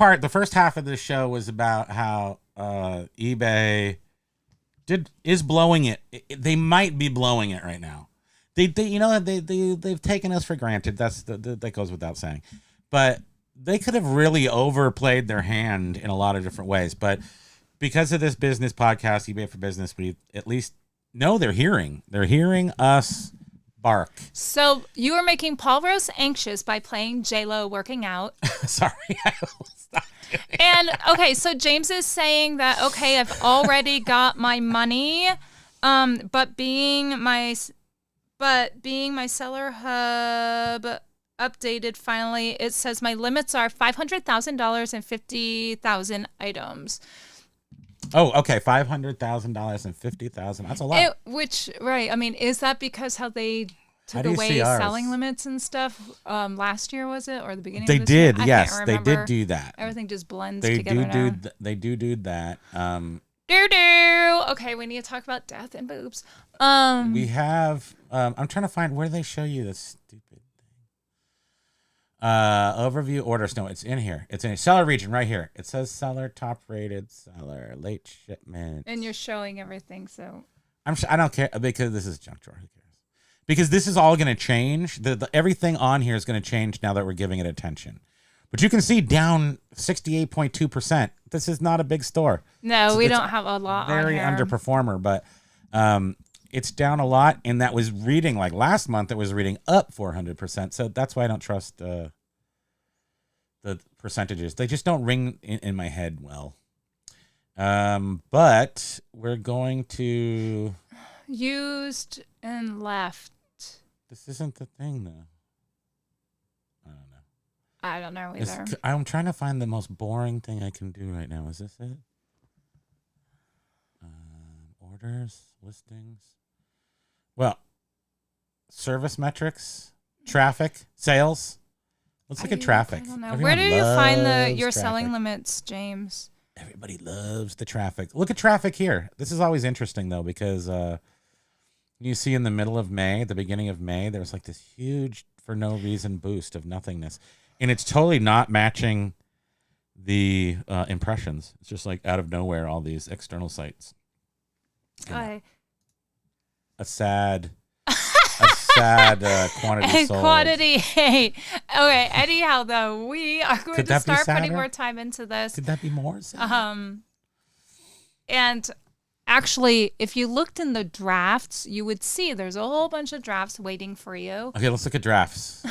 half of the show was about how eBay is blowing it. They might be blowing it right now. They've taken us for granted. That goes without saying. But they could have really overplayed their hand in a lot of different ways. But because of this business podcast, eBay for Business, we at least know they're hearing us bark. So you were making Paul Rose anxious by playing J-Lo working out. Sorry, I will stop doing it. And okay, so James is saying that I've already got my money, but being my seller hub updated finally, it says my limits are $500,000 and 50,000 items. Oh, okay, $500,000 and 50,000. That's a lot. Right. I mean, is that because how they took away selling limits and stuff last year, was it, or the beginning? They of this did. Year? Yes, they did do that. Everything just blends together now. They do that. Okay, we need to talk about death and boobs. We have. I'm trying to find where they show you this stupid thing. Overview orders. No, it's in here. It's in seller region right here. It says seller, top rated seller, late shipment. And you're showing everything, so. I don't care because this is junk drawer. Who cares? Because this is all going to change. Everything on here is going to change now that we're giving it attention. But you can see down 68.2%. This is not a big store. No, we don't have a lot on here. Very underperformer, but it's down a lot. And that was reading, like last month, it was reading up 400%. So that's why I don't trust the percentages. They just don't ring in my head well. But we're going to... Used and left. This isn't the thing, though. I don't know either. I'm trying to find the most boring thing I can do right now. Is this it? Orders, listings. Well, service metrics, traffic, sales. Let's look at traffic. I don't know. Everyone Where do you find your traffic. selling limits, James? Everybody loves the traffic. Look at traffic here. This is always interesting, though, because you see in the middle of May, the beginning of May, there's like this huge, for no reason, boost of nothingness. And it's totally not matching the impressions. It's just like out of nowhere, all these external sites. A sad quantity sold. Quantity hate. Okay, anyhow, though, we are going to start putting more time into this. Could that be more sad? And actually, if you looked in the drafts, you would see there's a whole bunch of drafts waiting for you. Okay, let's look at drafts.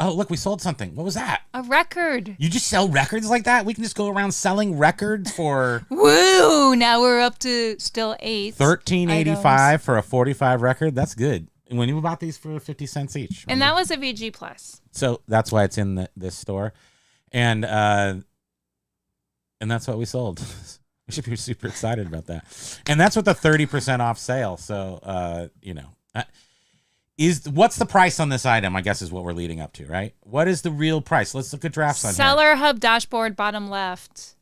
Oh, look, we sold something. What was that? A record. You just sell records like that? We can just go around selling records for... Woo! Now we're up to still 8. $13.85 for a 45 record. That's good. And when you bought these for 50 cents each. And that was a VG Plus. So that's why it's in this store. And that's what we sold. We should be super excited about that. And that's with a 30% off sale. So, What's the price on this item? I guess is what we're leading up to, right? What is the real price? Let's look at drafts on here. Seller Hub dashboard, bottom left.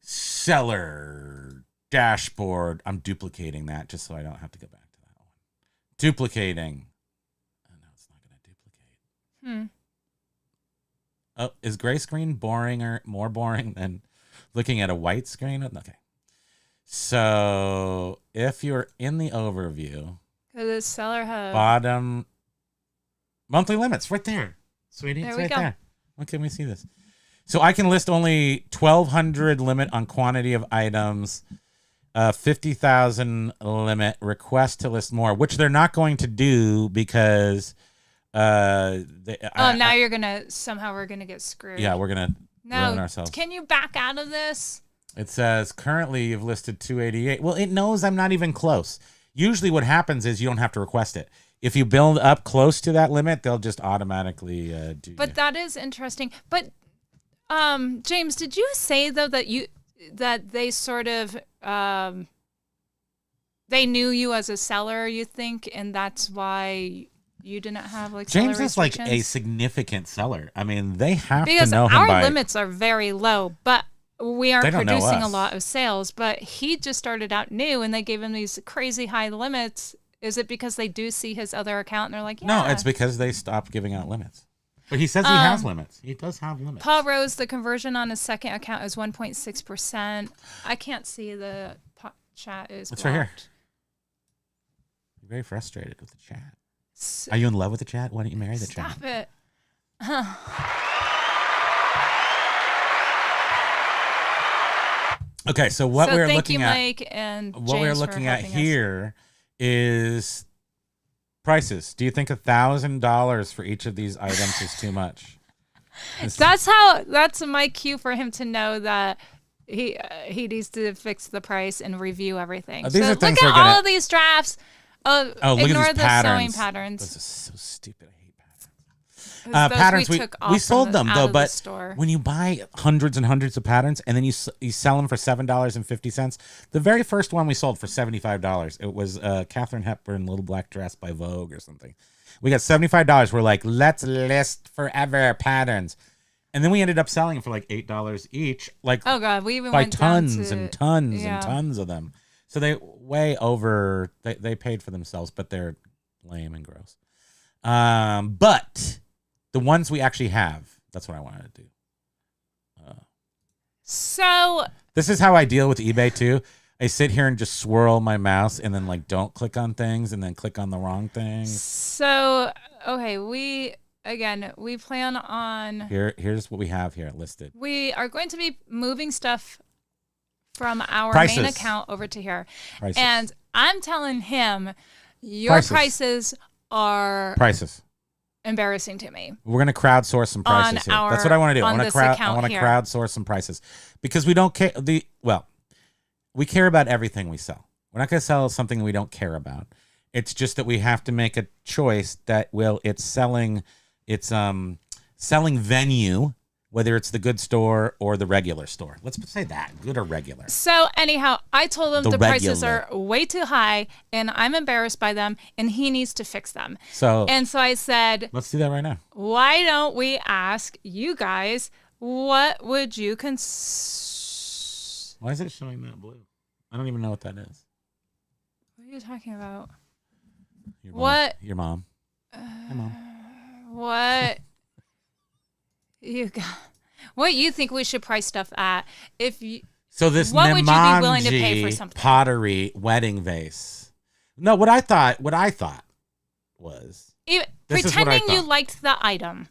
Seller dashboard. I'm duplicating that just so I don't have to go back to that one. Duplicating. Oh, no, it's not going to duplicate. Oh, is gray screen boring or more boring than looking at a white screen? Okay. So if you're in the overview, go to the Seller Hub. Bottom monthly limits right there. Sweetie, it's right there. When can we see this? So I can list only 1,200 limit on quantity of items, 50,000 limit, request to list more, which they're not going to do because now we're going to get screwed. Yeah, we're going to ruin ourselves. Can you back out of this? It says currently you've listed 288. Well, it knows I'm not even close. Usually what happens is you don't have to request it. If you build up close to that limit, they'll just automatically do it. But that is interesting. But James, did you say though that they sort of they knew you as a seller, you think, and that's why you didn't have like James seller is like a significant seller. I mean, they have to know him because our limits are very low, but we are producing a lot of sales. But he just started out new, and they gave him these crazy high limits. Is it because they do see his other account and they're like, yeah? No, it's because they stopped giving out limits. But he says he has limits. He does have limits. Paul Rose, the conversion on his second account is 1.6%. I can't see the chat is It's blocked. right here. You're very frustrated with the chat. Are you in love with the chat? Why don't you marry the chat? Stop it. Okay, so what we're looking at, Mike and what James we're looking at us. here is prices. Do you think $1,000 for each of these items is too much? That's my cue for him to know that he needs to fix the price and review everything. These are look things at we're gonna- all of these drafts. look Ignore at these the patterns. sewing patterns. This is so stupid. I hate patterns. Those Patterns we took off we from sold them out though, of the but store. when you buy hundreds and hundreds of patterns and then you sell them for $7.50, the very first one we sold for $75. It was Katharine Hepburn Little Black Dress by Vogue or something. We got $75. We're like, let's list forever patterns, and then we ended up selling for like $8 each. Like, oh god, we even by went down tons to, and tons yeah. and tons of them. So they way over. They paid for themselves, but they're lame and gross. But the ones we actually have, that's what I wanted to do. So this is how I deal with eBay too. I sit here and just swirl my mouse and then like don't click on things and then click on the wrong things. So okay, we plan on Here's what we have here listed. We are going to be moving stuff from our Prices. main account over to here. Prices. And I'm telling him your prices are embarrassing to me. We're going to crowdsource some prices here. That's what I want to do. I want to crowdsource some prices because we don't care. We care about everything we sell. We're not going to sell something we don't care about. It's just that we have to make a choice that it's selling venue, whether it's the good store or the regular store. Let's say that, good or regular. So anyhow, I told him the prices are way too high and I'm embarrassed by them and he needs to fix them. So I said, let's do that right now. Why don't we ask you guys, what would you Why is it showing that blue? I don't even know what that is. What are you talking about? Your mom. Hi, Mom. What you think we should price stuff at? So this what would you be willing to pay for something? Pottery wedding vase. No, what I thought was pretending you liked the item.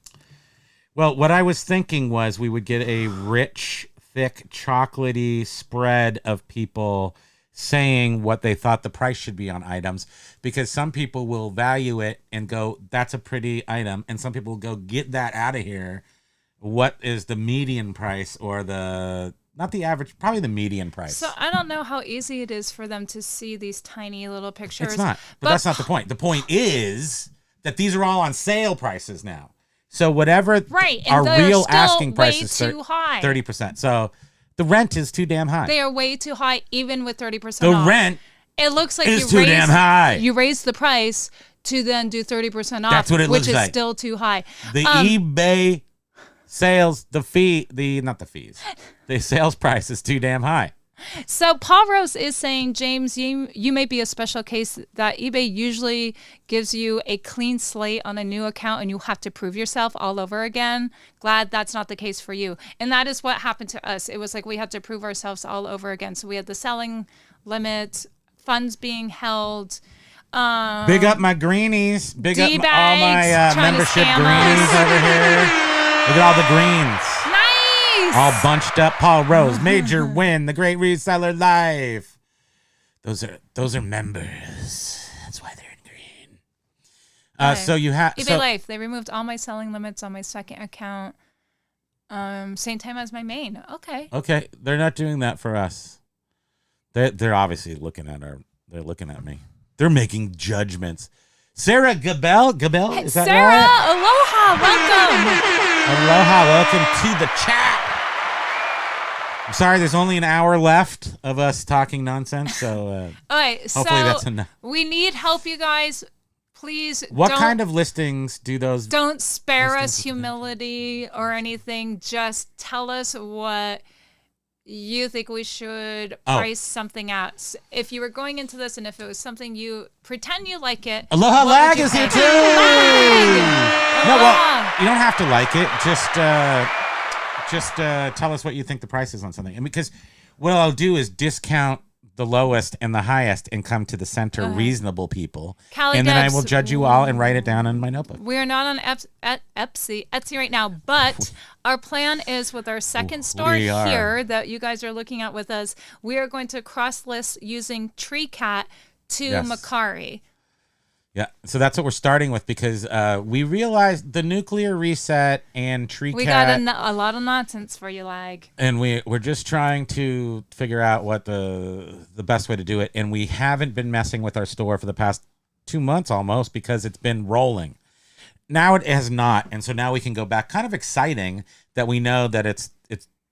Well, what I was thinking was we would get a rich, thick, chocolatey spread of people saying what they thought the price should be on items, because some people will value it and go, that's a pretty item, and some people will go, get that out of here. What is the median price, or not the average, probably the median price? So I don't know how easy it is for them to see these tiny little pictures. It's not, but that's not the point. The point is that these are all on sale prices now. So whatever our real asking price is, too high. 30%. So the rent is too damn high. They are way too high, even with 30% the off. rent it looks like is too damn high. You raised the price to then do 30% off. That's what it which looks is like. still too high. The eBay sales, the sales price is too damn high. So Paul Rose is saying, James, you may be a special case that eBay usually gives you a clean slate on a new account and you have to prove yourself all over again. Glad that's not the case for you. And that is what happened to us. It was like we had to prove ourselves all over again. So we had the selling limit, funds being held. Big up my greenies. Big up all my membership greenies over here. Look at all the greens. Nice. All bunched up. Paul Rose, major win, the great reseller live. Those are members. That's why they're in green. Okay. So you have eBay Life. They removed all my selling limits on my second account. Same time as my main. Okay. Okay, they're not doing that for us. They're obviously looking at They're looking at me. They're making judgments. Sarah Gabel, is that Sarah, right? aloha, welcome. Aloha, welcome to the chat. I'm sorry, there's only an hour left of us talking nonsense, so okay, hopefully that's enough. We need help, you guys. Please What kind of listings do those... Don't spare us humility or anything. Just tell us what you think we should price something at. If you were going into this and if it was something you pretend you like it. Aloha Lag is here too. No, well, you don't have to like it. Just tell us what you think the price is on something. And because what I'll do is discount the lowest and the highest and come to the center reasonable people. And then I will judge you all and write it down in my notebook. We're not on Etsy right now, but our plan is with our second store here that you guys are looking at with us, we are going to cross-list using Tree Cat to Macari. Yeah, so that's what we're starting with because we realized the nuclear reset and Tree Cat. We got a lot of nonsense for you, Lag. And we're just trying to figure out what the best way to do it. And we haven't been messing with our store for the past 2 months almost because it's been rolling. Now it has not, and so now we can go back. Kind of exciting that we know that it's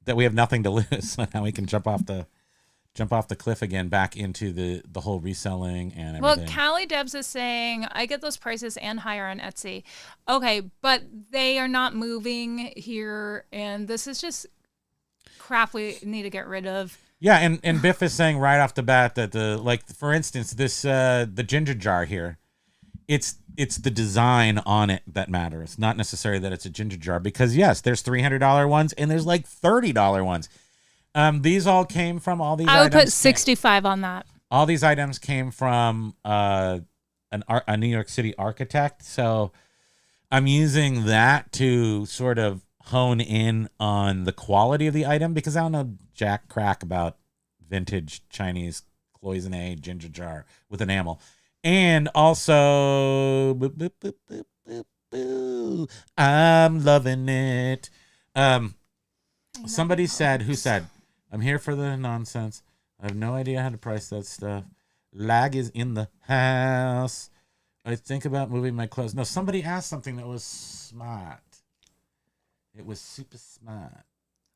that we have nothing to lose. So now we can jump off the cliff again back into the whole reselling and everything. Well, Callie Debs is saying, I get those prices and higher on Etsy. Okay, but they are not moving here, and this is just crap we need to get rid of. Yeah, and Biff is saying right off the bat that for instance, this the ginger jar here, it's the design on it that matters, not necessarily that it's a ginger jar. Because yes, there's $300 ones and there's like $30 ones. These all came from all these. I would items put 65 on that. All these items came from a New York City architect, so I'm using that to sort of hone in on the quality of the item because I don't know jack crack about vintage Chinese cloisonne ginger jar with enamel. And also, I'm loving it. Somebody said, who said, I'm here for the nonsense. I have no idea how to price that stuff. Lag is in the house. I think about moving my clothes. No, somebody asked something that was smart. It was super smart.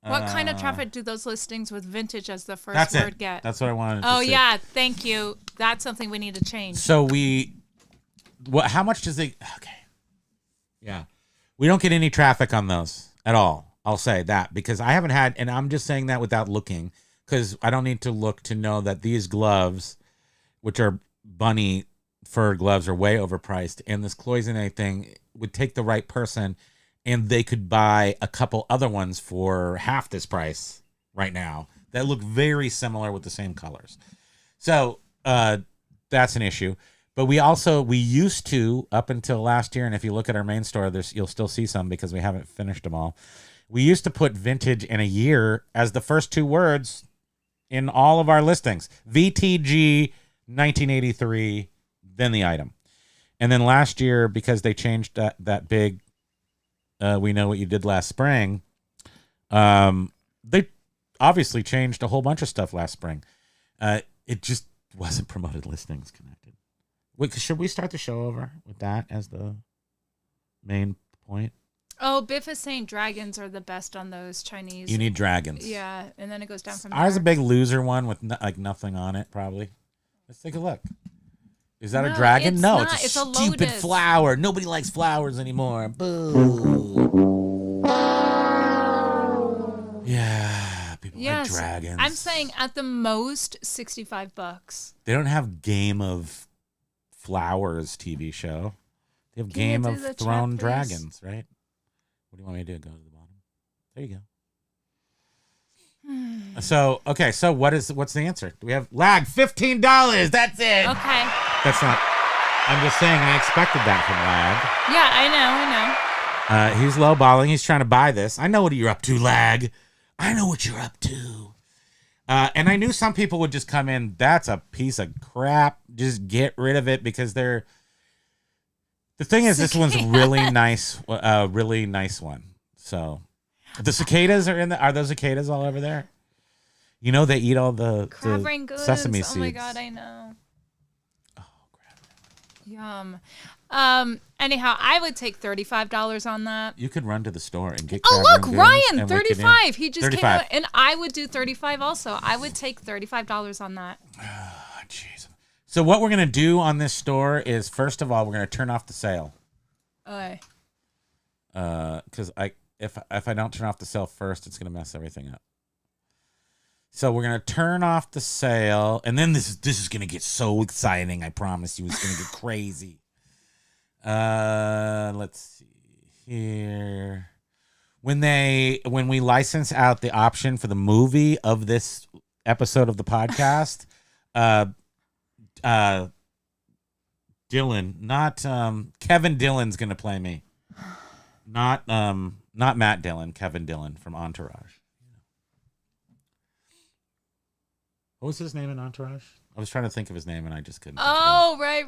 What kind of traffic do those listings with vintage as the first word get? That's what I wanted to say. Oh, yeah. Thank you. That's something we need to change. So how much does it... Okay. Yeah. We don't get any traffic on those at all. I'll say that because I haven't had... And I'm just saying that without looking because I don't need to look to know that these gloves, which are bunny fur gloves, are way overpriced. And this cloisonne thing would take the right person and they could buy a couple other ones for half this price right now that look very similar with the same colors. So that's an issue. But we used to, up until last year, and if you look at our main store, you'll still see some because we haven't finished them all. We used to put vintage and a year as the first two words in all of our listings. VTG 1983, then the item. And then last year, because they changed that big... we know what you did last spring. They obviously changed a whole bunch of stuff last spring. It just wasn't promoted listings connected. Wait, should we start the show over with that as the main point? Oh, Biff is saying dragons are the best on those Chinese. You need dragons. Yeah, and then it goes down from there. Ours is a big loser one with nothing on it, probably. Let's take a look. Is that a dragon? It's No, not. it's a It's a stupid lotus. flower. Nobody likes flowers anymore. Boo. Yeah, people like dragons. I'm saying at the most $65. They don't have Game of Flowers TV show. They have Can you Game do of the chat, Thrown please? Dragons, right? What do you want me to do? Go to the bottom. There you go. So what's the answer? Do we have lag? $15. That's it. Okay. That's not. I'm just saying I expected that from lag. Yeah, I know. He's lowballing. He's trying to buy this. I know what you're up to, lag. I know what you're up to. And I knew some people would just come in. That's a piece of crap. Just get rid of it because they're. The thing is, this one's really nice. Really nice one. So, the cicadas are in the. Are those cicadas all over there? You know they eat all the sesame seeds. Oh my god, I know. Oh, crap. Yum. Anyhow, I would take $35 on that. You could run to the store and get. Oh look, Ryan, 35. He just 35. came out, and I would do 35 also. I would take $35 on that. Oh, jeez. So what we're gonna do on this store is, first of all, we're gonna turn off the sale. Okay. Because if I don't turn off the sale first, it's gonna mess everything up. So we're gonna turn off the sale, and then this is gonna get so exciting. I promise you, it's gonna get crazy. Let's see here. When we license out the option for the movie of this episode of the podcast, Dylan, not Kevin Dillon's gonna play me. Not Matt Dillon, Kevin Dillon from Entourage. What was his name in Entourage? I was trying to think of his name and I just couldn't. Oh, right.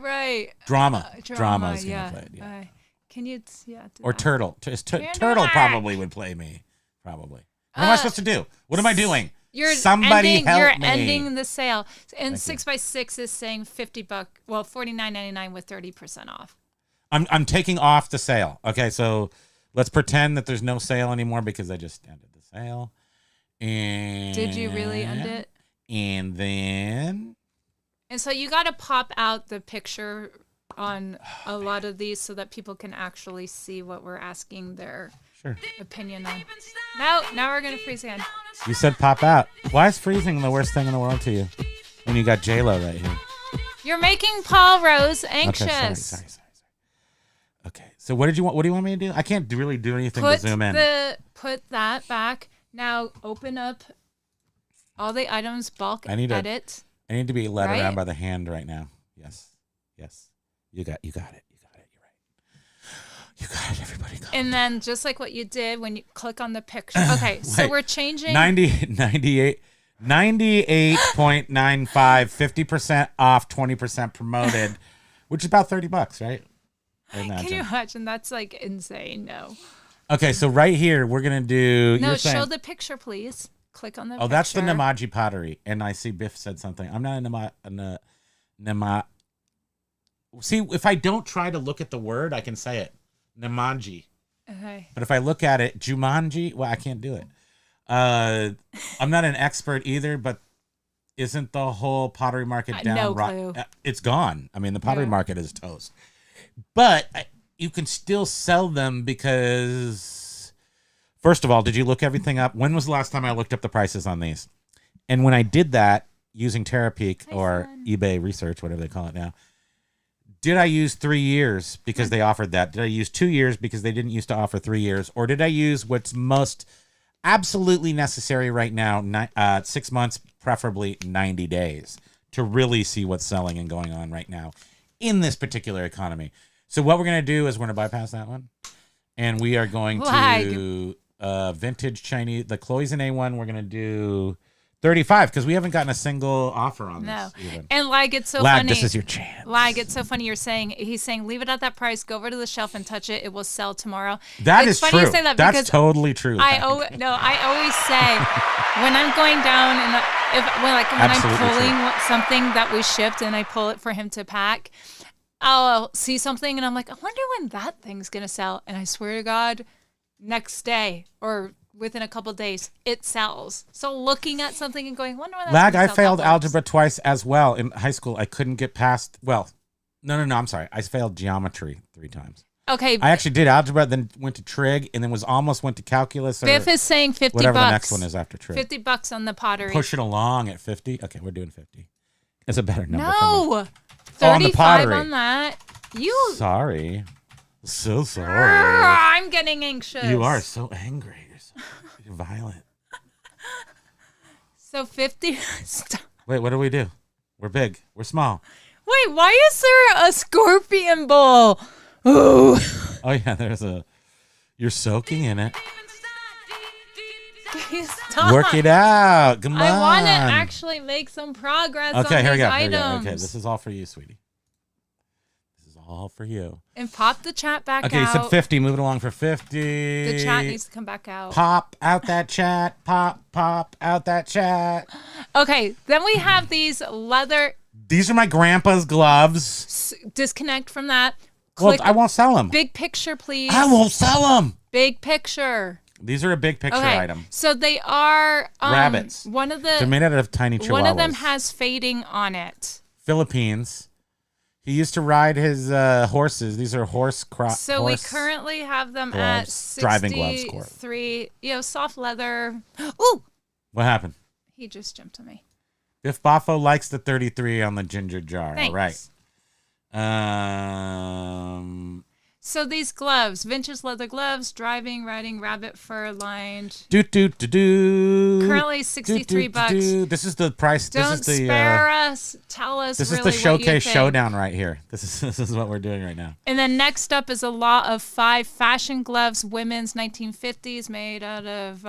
Drama is gonna play it. Yeah. Can you? Yeah. Or Turtle. Turtle probably would play me. Probably. What am I supposed to do? What am I doing? Somebody help me. You're ending the sale. And 6x6 is saying $50. Well, $49.99 with 30% off. I'm taking off the sale. Okay, so let's pretend that there's no sale anymore because I just ended the sale. And did you really end it? And then. And so you got to pop out the picture on a lot of these so that people can actually see what we're asking their opinion on. Now we're going to freeze again. You said pop out. Why is freezing the worst thing in the world to you when you got J-Lo right here? You're making Paul Rose anxious. Okay, sorry. Okay, so what do you want me to do? I can't really do anything to zoom in. Put that back. Now open up all the items, bulk edit. I need to be led around by the hand right now. Yes. You got it. You're right. You got it, everybody. And then just like what you did when you click on the picture. Okay, so we're changing 98.95, 50% off, 20% promoted, which is about $30, right? Can you imagine? That's like insane. No. Okay, so right here we're gonna do. No, show the picture, please. Click on the picture. Oh, that's the Namaji pottery, and I see Biff said something. I'm not a Nama. See, if I don't try to look at the word, I can say it. Namaji. Okay. But if I look at it, Jumanji, well, I can't do it. I'm not an expert either, but isn't the whole pottery market down? No clue. It's gone. I mean, the pottery market is toast. But you can still sell them because, first of all, did you look everything up? When was the last time I looked up the prices on these? And when I did that using TerraPeak or eBay Research, whatever they call it now, did I use 3 years because they offered that? Did I use 2 years because they didn't used to offer 3 years? Or did I use what's most absolutely necessary right now, 6 months, preferably 90 days, to really see what's selling and going on right now in this particular economy? So what we're going to do is we're going to bypass that one. And we are going to vintage Chinese, the Cloisonne one, we're going to do 35 because we haven't gotten a single offer on this. Even. And it's so funny. This is your chance. It's so funny. He's saying, leave it at that price. Go over to the shelf and touch it. It will sell tomorrow. It's funny true. You say that that's totally true. I always say when I'm going down and when I'm pulling something that we shipped and I pull it for him to pack, I'll see something and I'm like, I wonder when that thing's gonna sell. And I swear to God, next day or within a couple of days, it sells. So looking at something and going, wonder when that's I failed algebra twice as well in high school. I couldn't get past, No. I'm sorry. I failed geometry 3 times. Okay. I actually did algebra, then went to trig, and then almost went to calculus. Or Biff is saying 50 whatever bucks. the next one is after trig. $50 on the pottery. Push it along at 50. Okay, we're doing 50. It's a better number. No. For me. 35 on the pottery. on that. Sorry. So sorry. I'm getting anxious. You are so angry. You're violent. So 50. Wait, what do we do? We're big. We're small. Wait, why is there a scorpion bowl? Ooh. Oh, yeah, there's a... You're soaking in it. Stop. Work it out. Come on. I want to actually make some progress on here we these go. items. Okay, this is all for you, sweetie. This is all for you. And pop the chat back out. Okay, you said 50. Move it along for 50. The chat needs to come back out. Pop out that chat. Pop out that chat. Okay, then we have these leather... These are my grandpa's gloves. Disconnect from that. Well, Click I won't sell them. big picture, please. I won't sell them. Big picture. These are a big picture item. So they are... rabbits. They're made out of tiny chihuahuas. One of them has fading on it. Philippines. He used to ride his horses. These are horse crops. So we currently have them gloves. at 63. Driving gloves, soft leather. Ooh! What happened? He just jumped on me. Biff Boffo likes the 33 on the ginger jar. Thanks. All right. So these gloves, vintage leather gloves, driving, riding, rabbit fur lined. Currently $63. This is the price. Don't this is the, spare us. Tell us. This really is the showcase what you think. showdown right here. This is what we're doing right now. And then next up is a lot of 5 fashion gloves, women's 1950s, made out of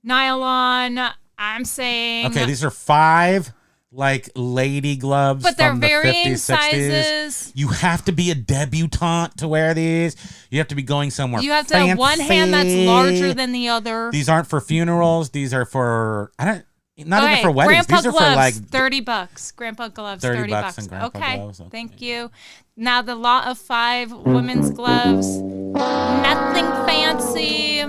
nylon. I'm saying. Okay, these are 5 like lady gloves, but they're from the varying 50s, 60s. sizes. You have to be a debutante to wear these. You have to be going somewhere. You have to have one hand that's larger than the other. These aren't for funerals. These are for not even for Grandpa weddings. These are gloves, for like $30. Grandpa gloves, $30 bucks. And grandpa okay. gloves. Okay, thank you. Now the lot of 5 women's gloves. Nothing fancy.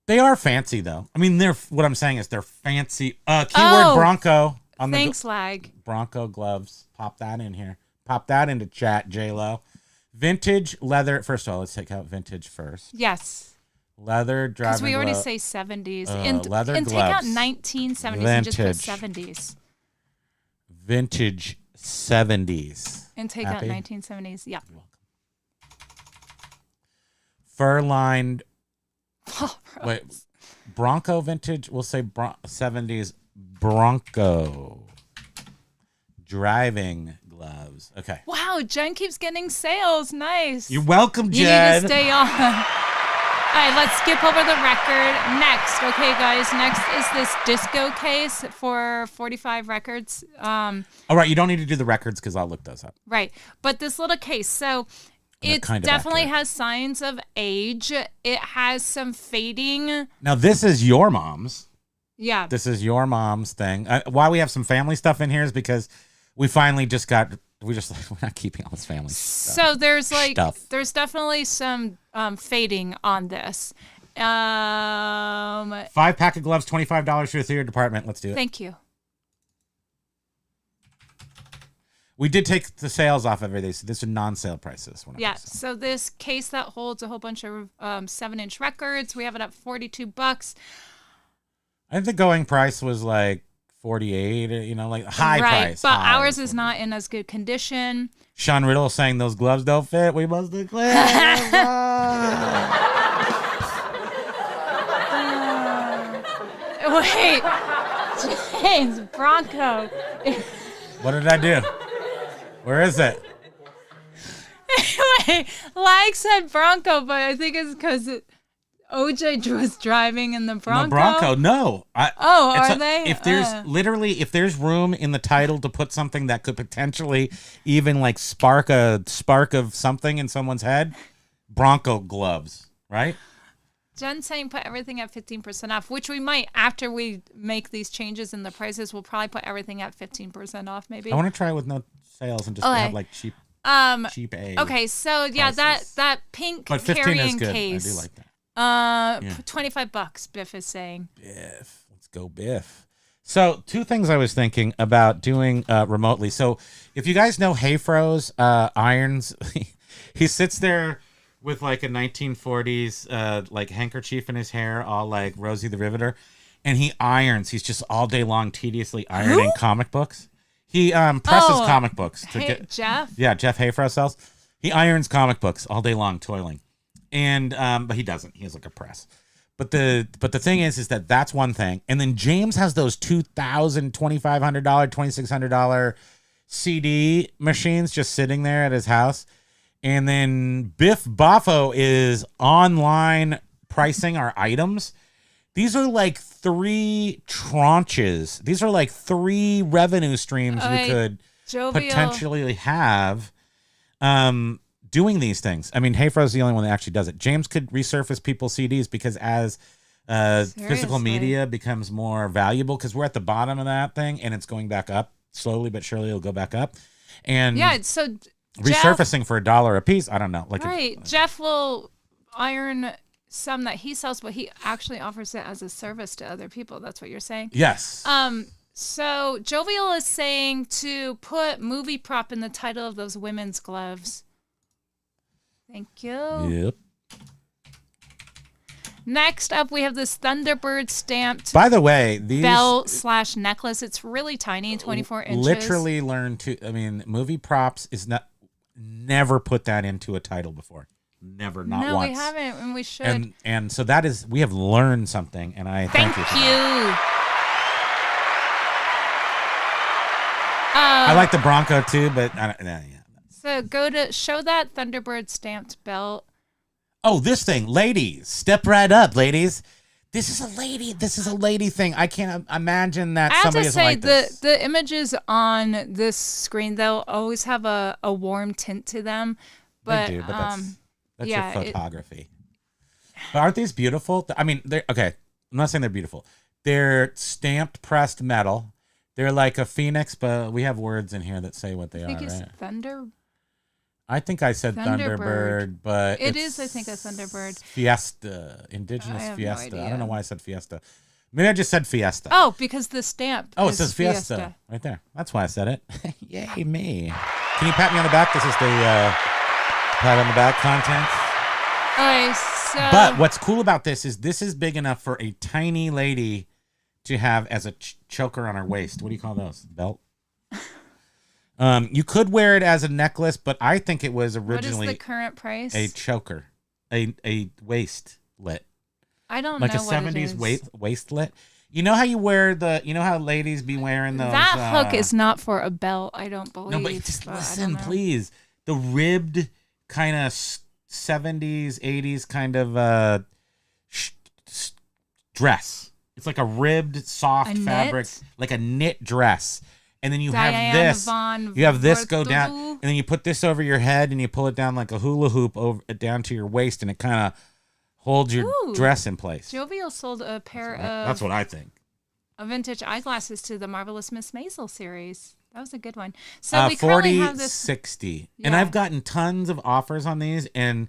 They are fancy though. I mean, what I'm saying is they're fancy. Keyword Bronco on thanks, Lag. Bronco gloves. Pop that in here. Pop that into chat, J-Lo. Vintage leather. First of all, let's take out vintage first. Yes. Leather driving Because we already glove. say 70s. Leather and gloves. take out 1970s and just put 70s. Vintage 70s. And take Happy? out 1970s. Yeah. Fur-lined. Wait, Bronco vintage. We'll say 70s Bronco driving gloves. Okay. Wow, Jen keeps getting sales. Nice. You're welcome, You Jen. need to stay on. All right, let's skip over the record. Next, okay, guys. Next is this disco case for 45 records. All right, you don't need to do the records because I'll look those up. Right, but this little case. So it kind of definitely accurate. has signs of age. It has some fading. Now, this is your mom's. Yeah. This is your mom's thing. Why we have some family stuff in here is because we finally just got. We're not keeping all this family stuff. So there's Stuff. definitely some fading on this. 5-pack of gloves, $25 for your theater department. Let's do it. Thank you. We did take the sales off everything, so these are non-sale prices. Yeah, so this case that holds a whole bunch of 7-inch records, we have it at $42. I think the going price was like 48, like high price. But high ours is not in as good condition. Sean Riddle saying those gloves don't fit. We must declare. Wait, James Bronco. What did I do? Where is it? Wait, Lag said Bronco, but I think it's because OJ was driving in the Bronco. No, Bronco, no. Are they? If there's room in the title to put something that could potentially even like spark of something in someone's head, Bronco gloves, right? Jen's saying put everything at 15% off, which we might, after we make these changes in the prices, we'll probably put everything at 15% off maybe. I want to try it with no sales and just have like cheap A. Okay, so yeah, prices. that pink But 15 carrying is good. case. I do like that. $25, Biff is saying. Biff. Let's go, Biff. So 2 things I was thinking about doing remotely. So if you guys know Hayfro's irons, he sits there with like a 1940s like handkerchief in his hair, all like Rosie the Riveter, and he irons. He's just all day long tediously ironing comic books. He presses comic books to get Jeff. Yeah, Jeff Hayfro sells. He irons comic books all day long, toiling, and but he doesn't. He has like a press. But the thing is that that's one thing, and then James has those $2,000, $2,500, $2,600 CD machines just sitting there at his house, and then Biff Boffo is online pricing our items. These are like 3 tranches. These are like 3 revenue streams we could potentially have doing these things. I mean, Hayfro's the only one that actually does it. James could resurface people's CDs because as physical media becomes more valuable, because we're at the bottom of that thing and it's going back up slowly but surely. It'll go back up, and so resurfacing for $1 a piece. I don't know. Jeff will iron some that he sells, but he actually offers it as a service to other people. That's what you're saying? Yes. So Jovial is saying to put movie prop in the title of those women's gloves. Thank you. Yep. Next up, we have this Thunderbird stamped. By the way, these belt/necklace. It's really tiny, 24 inches. Literally learned to. I mean, movie props is not. Never put that into a title before. Never, not once. No, we haven't, and we should. And so that is, we have learned something, and I thank you for that. I like the Bronco too, but yeah. So go to show that Thunderbird stamped belt. Oh, this thing, ladies, step right up, ladies. This is a lady thing. I can't imagine that somebody is like this. The images on this screen, they'll always have a warm tint to them. But, they do, but that's your photography. But aren't these beautiful? I mean, they're okay. I'm not saying they're beautiful. They're stamped pressed metal. They're like a phoenix, but we have words in here that say what they are. I think it's thunder. I think I said Thunderbird, but it is. I think a Thunderbird. Fiesta, indigenous Fiesta. No I don't know why I said Fiesta. Maybe I just said Fiesta. Oh, because the stamp. Oh, it says Fiesta right there. That's why I said it. Yay me! Can you pat me on the back? This is the pat on the back content. Okay, so. But what's cool about this is big enough for a tiny lady to have as a choker on her waist. What do you call those? Belt. You could wear it as a necklace, but I think it was originally what is the current price? A choker, a waistlet. I don't like know a 70s waistlet. You know how you wear how ladies be wearing those. That hook is not for a belt, I don't believe. No, but just listen, please. The ribbed kind of 70s, 80s kind of dress. It's like a ribbed, soft fabric, like a knit dress. And then you have this. You have this go down, and then you put this over your head, and you pull it down like a hula hoop down to your waist, and it kind of holds your dress in place. Jovial sold a pair of. That's what I think. A vintage eyeglasses to the Marvelous Miss Maisel series. That was a good one. So we currently have this 60, and I've gotten tons of offers on these, and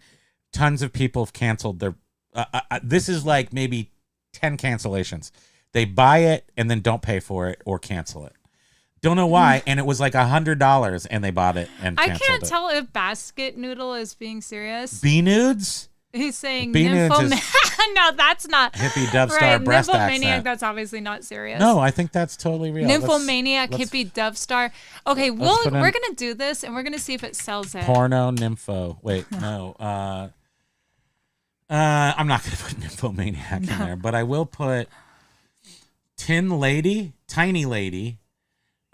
tons of people have canceled their. This is like maybe 10 cancellations. They buy it and then don't pay for it or cancel it. Don't know why, and it was like $100, and they bought it and canceled it. I can't tell if Basket Noodle is being serious. B-Nudes? He's saying B-Nudes no, that's not. Hippie Dubstar breast Nymphomaniac, accent. That's obviously not serious. No, I think that's totally real. Nymphomaniac, hippie Dubstar. Okay, we're going to do this, and we're going to see if it sells it. Porno nympho. Wait, no. I'm not going to put Nymphomaniac in there, but I will put Tin Lady, Tiny Lady.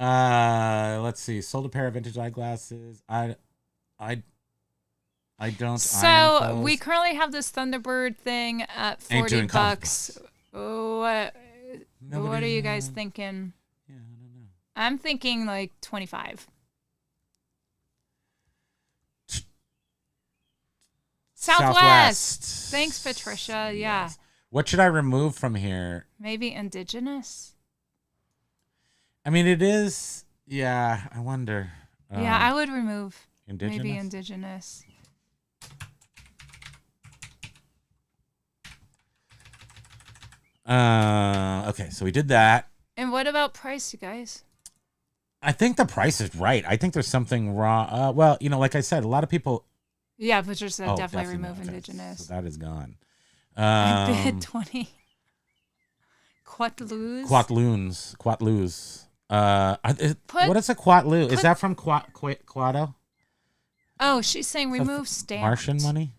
Let's see. Sold a pair of vintage eyeglasses. I don't. So we currently have this Thunderbird thing at $40. What are you guys thinking? Yeah, I don't know. I'm thinking like 25. Southwest. Thanks, Patricia. Yeah. Yes. What should I remove from here? Maybe indigenous. I mean, it is. Yeah, I wonder. Yeah, I would remove indigenous? maybe indigenous. Okay, so we did that. And And what about price, you guys? I think the price is right. I think there's something wrong. Well, like I said, a lot of people. Yeah, but just definitely remove not. indigenous. So that is gone. I bid 20. Quatloos. Quatloos. What is a quatloo? Is that from Quado? Oh, she's saying remove stamped. Martian money?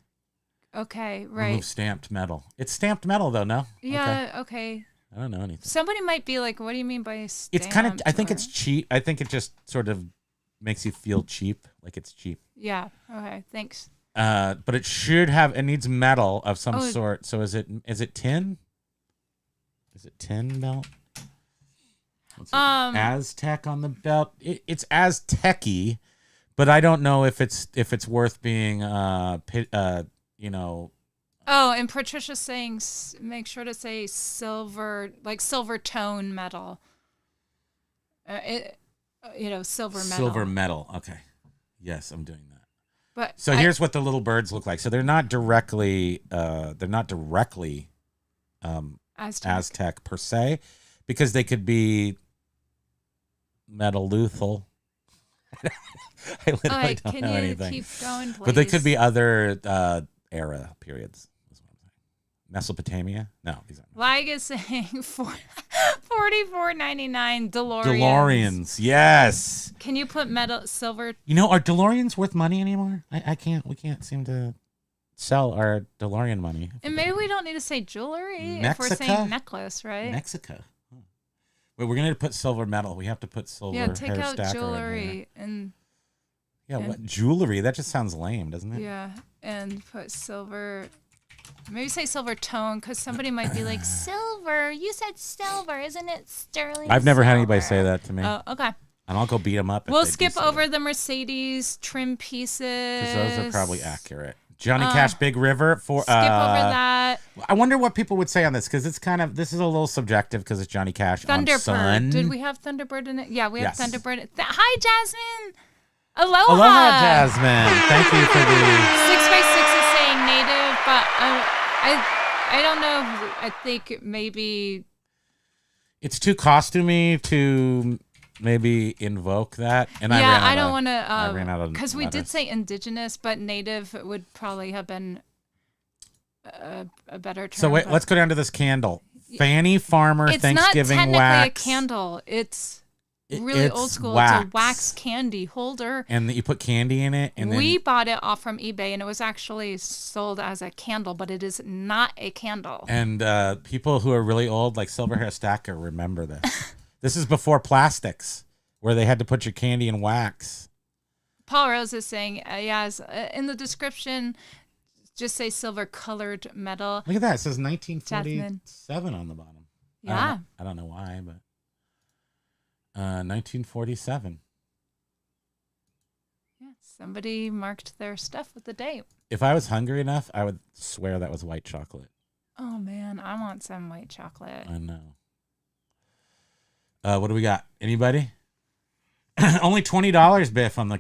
Okay, right. Remove stamped metal. It's stamped metal, though, no? Yeah, okay. I don't know anything. Somebody might be like, what do you mean by stamped? It's kind of, I think it's cheap. I think it just sort of makes you feel cheap, like it's cheap. Yeah, okay, thanks. But it should have, it needs metal of some sort. So is it tin? Is it tin belt? Aztec on the belt. It's Aztec-y, but I don't know if it's worth being Oh, and Patricia's saying make sure to say silver, like silver tone metal. Silver metal. Silver metal. Okay. Yes, I'm doing that. But so here's what the little birds look like. So they're not directly Aztec per se, because they could be metal lethal. I literally don't know anything. Keep going, please? But they could be other era periods. Mesopotamia? No, these aren't. Lag is saying $44.99 DeLoreans. DeLoreans, yes. Can you put silver? Are DeLoreans worth money anymore? We can't seem to sell our DeLorean money. And maybe we don't need to say jewelry if we're saying necklace, right? Mexico. Oh. Wait, we're gonna put silver metal. We have to put silver. Yeah, take out jewelry and. Yeah, what jewelry? That just sounds lame, doesn't it? Yeah, and put silver. Maybe say silver tone, because somebody might be like, silver? You said silver, isn't it sterling? I've never had anybody say that to me. Oh, okay. And I'll go beat them up. We'll skip over the Mercedes trim pieces. Because those are probably accurate. Johnny Cash, Big River. Skip over that. I wonder what people would say on this, because it's this is a little subjective because it's Johnny Cash. Thunderbird. Did we have Thunderbird in it? Yeah, we have Thunderbird. Hi, Jasmine. Aloha. Aloha, Jasmine. Thank you for the 6x6 is saying native, but I don't know. I think maybe it's too costumey to maybe invoke that. And I don't want to. I ran out of because we did say indigenous, but native would probably have been a better term. So wait, let's go down to this candle. Fanny Farmer Thanksgiving wax. It's not technically a candle. It's really old school. Wax. It's a wax candy holder. And you put candy in it. And we bought it off from eBay, and it was actually sold as a candle, but it is not a candle. And people who are really old, like Silverhair Stacker, remember this. This is before plastics, where they had to put your candy in wax. Paul Rose is saying, yes, in the description, just say silver-colored metal. Look at that. It says 1947 on the bottom. Yeah. I don't know why, but 1947. Yeah, somebody marked their stuff with the date. If I was hungry enough, I would swear that was white chocolate. Oh, man, I want some white chocolate. I know. What do we got? Anybody? Only $20, Biff, on the.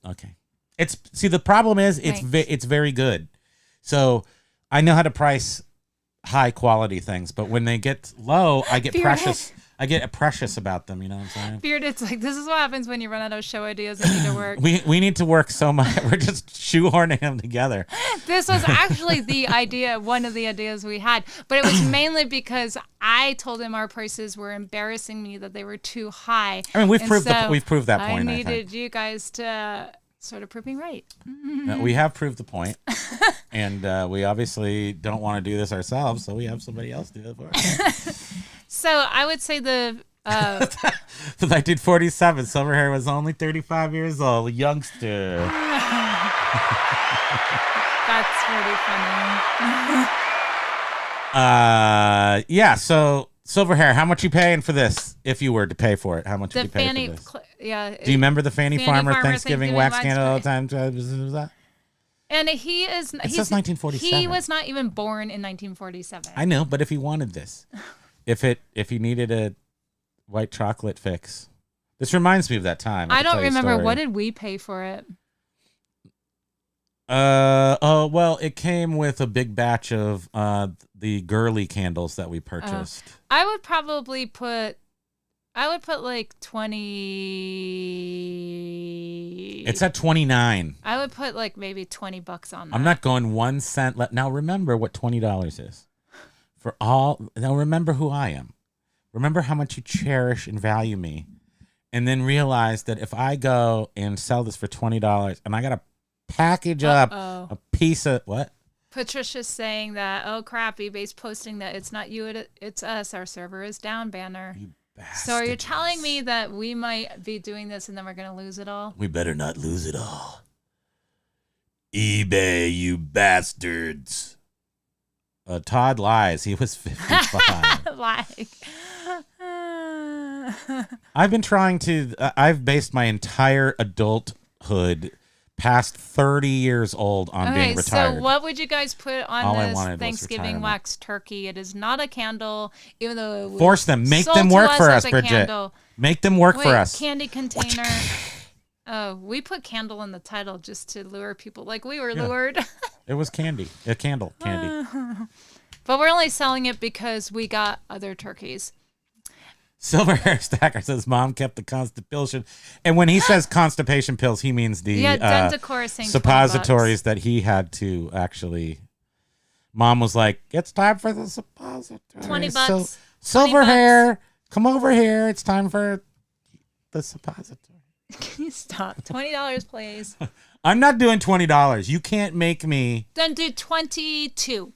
Okay. The problem is it's very good. So I know how to price high quality things, but when they get low, I get precious. I get precious about them. You know what I'm saying? Beard, it's like this is what happens when you run out of show ideas that need to work. We need to work so much. We're just shoehorning them together. This was actually the idea, one of the ideas we had, but it was mainly because I told him our prices were embarrassing me, that they were too high. I mean, we've proved that point. I needed you guys to sort of prove me right. We have proved the point, and we obviously don't want to do this ourselves, so we have somebody else do it for us. So I would say the 1947, Silverhair was only 35 years old, a youngster. That's pretty funny. Yeah. So Silverhair, how much you paying for this? If you were to pay for it, how much would you pay for this? Yeah. Do you remember the Fanny Farmer Thanksgiving wax candle all the time? Was that? And it says 1947. He was not even born in 1947. I know, but if he wanted this, if he needed a white chocolate fix, this reminds me of that time. I don't remember. What did we pay for it? Well, it came with a big batch of the girly candles that we purchased. I would probably put like 20. It's at 29. I would put like maybe $20 on that. I'm not going 1 cent. Now remember what $20 is. Now remember who I am. Remember how much you cherish and value me. And then realize that if I go and sell this for $20 and I got to package up a piece of what? Patricia's saying that, oh crap, eBay's posting that it's not you, it's us. Our server is down banner. You bastards. So are you telling me that we might be doing this and then we're going to lose it all? We better not lose it all. eBay, you bastards. Todd lies. He was 55. Like, I've been trying to, I've based my entire adulthood past 30 years old on being retired. So what would you guys put on All I this wanted was Thanksgiving retirement. wax turkey? It is not a candle, even though it was Force them. Make sold them to work for as us, a Bridget. candle. Make them work Wait, for us. candy container. Oh, we put candle in the title just to lure people. Like we were lured. It was candy. A candle. Candy. But we're only selling it because we got other turkeys. Silver Hair Stacker says mom kept the constipation. And when he says constipation pills, he means the Dentacor is saying suppositories that he had to actually. Mom was like, it's time for the suppositories. $20. So, Silver Hair, come over here. It's time for the suppository. Can you stop? $20, please. I'm not doing $20. You can't make me. Then do 22.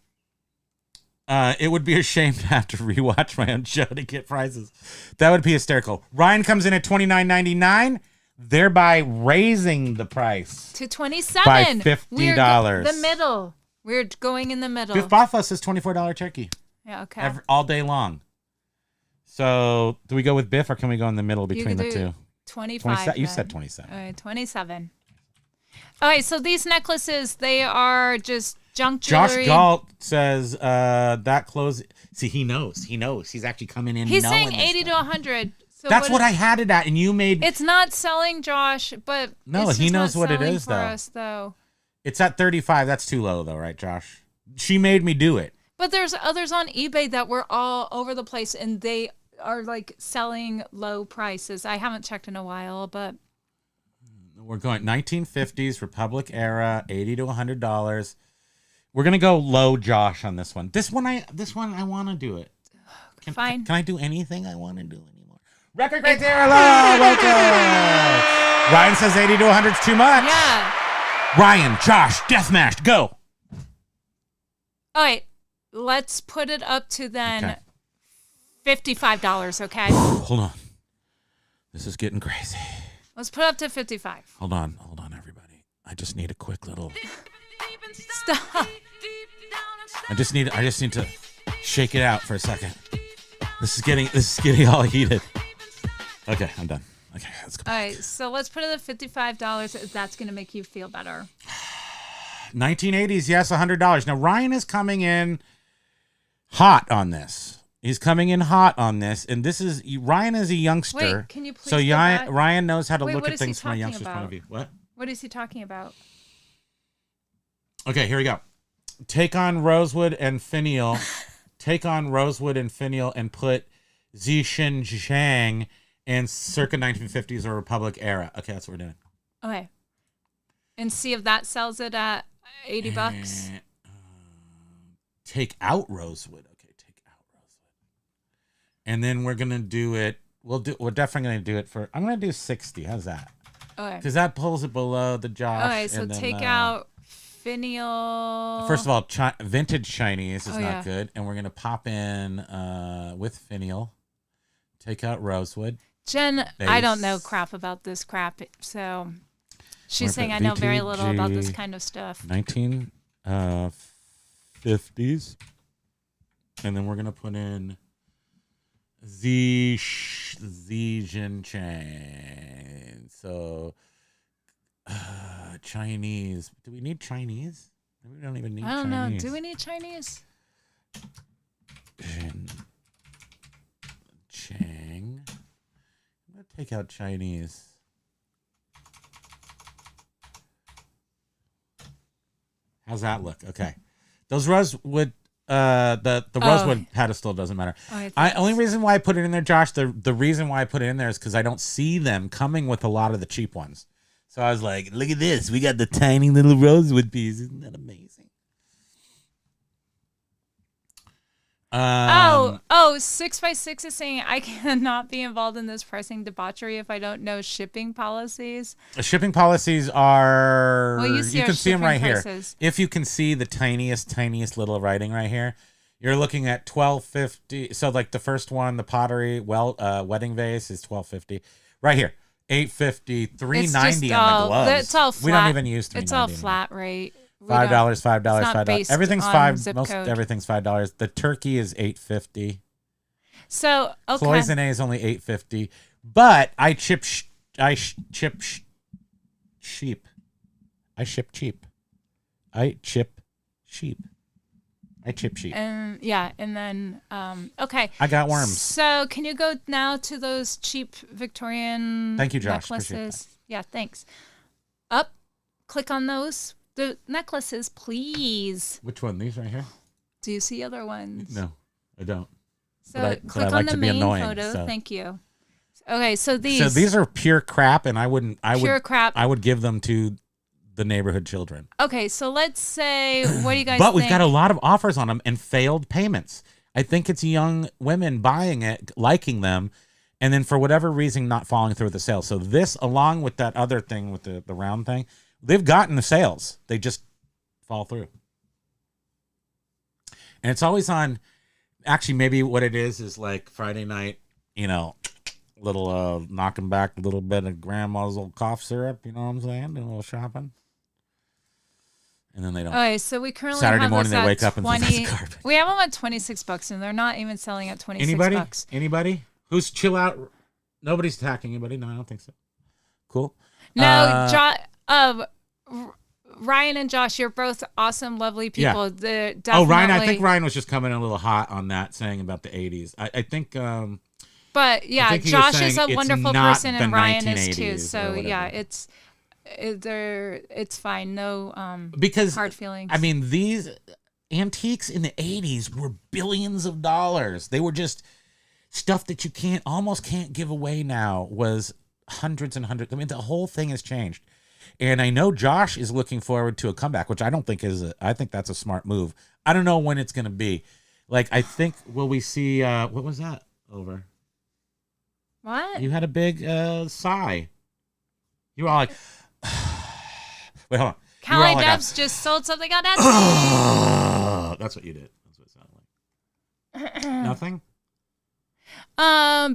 It would be a shame to have to rewatch my own show to get prices. That would be hysterical. Ryan comes in at $29.99, thereby raising the price to $27 by $50. The middle. We're going in the middle. Biff Bothus is $24 turkey. Yeah, okay. All day long. So do we go with Biff or can we go in the middle between the two? 25. You said 27. All right, 27. All right, so these necklaces, they are just junk jewelry. Josh Galt says that clothes. See, he knows. He's actually coming in. He's saying 80 to 100. So that's what I had it at, and you made. It's not selling, Josh, but no, it's he just knows not what it selling is, for us, though. It's at 35. That's too low, though, right, Josh? She made me do it. But there's others on eBay that were all over the place, and they are like selling low prices. I haven't checked in a while, but we're going 1950s Republic era, $80 to $100. We're gonna go low, Josh, on this one. This one I want to do it. Fine. Can I do anything I want to do anymore? Record criteria, welcome. Ryan says 80 to 100 is too much. Yeah. Ryan, Josh, Deathmatch, go. All right, let's put it up to then $55. Okay. Hold on. This is getting crazy. Let's put it up to 55. Hold on, everybody. I just need a quick little. Stop. I just need to shake it out for a second. This is getting all heated. Okay, I'm done. Okay, let's go. All right, so let's put it at $55. That's going to make you feel better. 1980s, yes, $100. Now, Ryan is coming in hot on this. He's coming in hot on this, and Ryan is a youngster. Wait, can you please so go back? Ryan knows how to Wait, look what at is he things from a talking youngster's point about? of view. What? What is he talking about? Okay, here we go. Take on Rosewood and Finial. Take on Rosewood and Finial and put Zixin Zhang in circa 1950s or Republic era. Okay, that's what we're doing. Okay. And see if that sells it at $80. Take out Rosewood. Okay, take out Rosewood. And then we're gonna do it. We're definitely gonna do it for. I'm gonna do 60. How's that? Okay. Because that pulls it below the Josh. Okay, so take out Finial. First of all, vintage Chinese is not good, and we're gonna pop in with Finial. Take out Rosewood. Jen, I don't know crap about this crap, so she's saying I know very little about this kind of stuff. 1950s, and then we're gonna put in Xi Jinping. So Chinese. Do we need Chinese? We don't even need Chinese. I don't know. Do we need Chinese? Chang. I'm going to take out Chinese. How's that look? Okay. Those Rosewood the rosewood pedestal doesn't matter. Only reason why I put it in there, Josh, the reason why I put it in there is because I don't see them coming with a lot of the cheap ones. So I was like, look at this. We got the tiny little rosewood piece. Isn't that amazing? 6x6 is saying I cannot be involved in this pricing debauchery if I don't know shipping policies. Shipping policies are, well, you can see them right prices. Here. If you can see the tiniest little writing right here, you're looking at $12.50. So like the first one, the pottery wedding vase is $12.50. Right here, $8.50, $3.90 on the gloves. It's all flat. We don't even use $3.90. It's all flat rate. $5, $5. Everything's $5. Most everything's $5. The turkey is $8.50. So okay. Cloisonne is only $8.50. But I ship cheap. I ship sheep. I chip sheep. And then okay. I got worms. So can you go now to those cheap Victorian Thank you, Josh. necklaces? Yeah, thanks. Up, click on those. The necklaces, please. Which one? These right here? Do you see other ones? No, I don't. So click on the main photo. So. Thank you. Okay, so these are pure crap, and I would give them to the neighborhood children. Okay, so let's say, what do you guys But think? we've got a lot of offers on them and failed payments. I think it's young women buying it, liking them, and then for whatever reason not following through with the sale. So this, along with that other thing with the round thing, they've gotten the sales. They just fall through. And it's always on, actually maybe what it is like Friday night, little knocking back a little bit of grandma's old cough syrup, you know what I'm saying? Doing a little shopping. And then they don't. Okay, so we currently Saturday have morning this they wake up and $20. We have them at $26, and they're not even selling at $26. Anybody? Who's chill out? Nobody's attacking anybody? No, I don't think so. Cool. No, Ryan and Josh, you're both awesome, lovely people. Yeah. Ryan, I think Ryan was just coming in a little hot on that, saying about the 80s. I think. But yeah, Josh is a wonderful person, and Ryan is too. So yeah, it's fine. No because hard feelings. I mean, these antiques in the 80s were billions of dollars. They were just stuff that you almost can't give away now. Was hundreds and hundreds. I mean, the whole thing has changed. And I know Josh is looking forward to a comeback, which I don't think I think that's a smart move. I don't know when it's going to be. Like, I think, will we see, what was that over? What? You had a big sigh. You were all like, wait, hold on. Callie Debs just sold something on Etsy. That's what you did. That's what it sounded like. Nothing?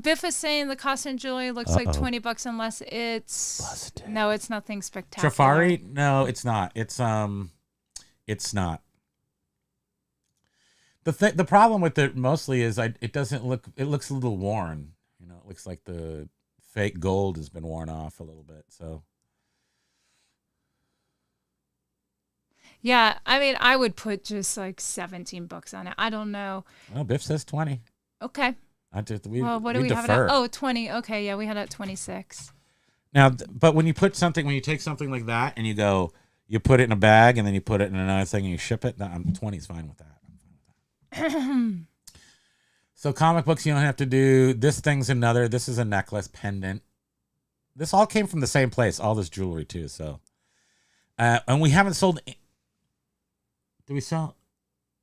Biff is saying the cost in jewelry looks like $20 unless it's busted. No, it's nothing spectacular. Trafari? No, it's not. It's not. The problem with it mostly is it doesn't look. It looks a little worn. It looks like the fake gold has been worn off a little bit. So. Yeah, I mean, I would put just like $17 on it. I don't know. Well, Biff says 20. Okay. What do we have it at? Oh, 20. Okay, yeah, we had it at 26. Now, but when you take something like that and you put it in a bag and then you put it in another thing and you ship it, 20 is fine with that. So comic books, you don't have to do, this thing's another, this is a necklace, pendant. This all came from the same place, all this jewelry too, so. And we haven't sold, did we sell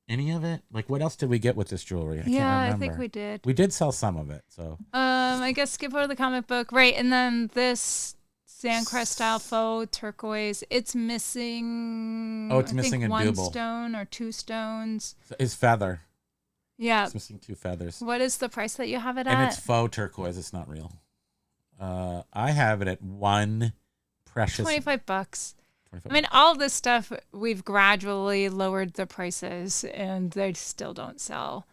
any of it? Like, what else did we get with this jewelry? I can't remember. I think we did. We did sell some of it, so. I guess skip over the comic book. Right, and then this Sandcrest style faux turquoise. It's missing, it's missing a one double. Stone or two stones. It's feather. Yeah. It's missing 2 feathers. What is the price that you have it at? And it's faux turquoise. It's not real. I have it at one precious. $25. I mean, all this stuff, we've gradually lowered the prices, and they still don't sell.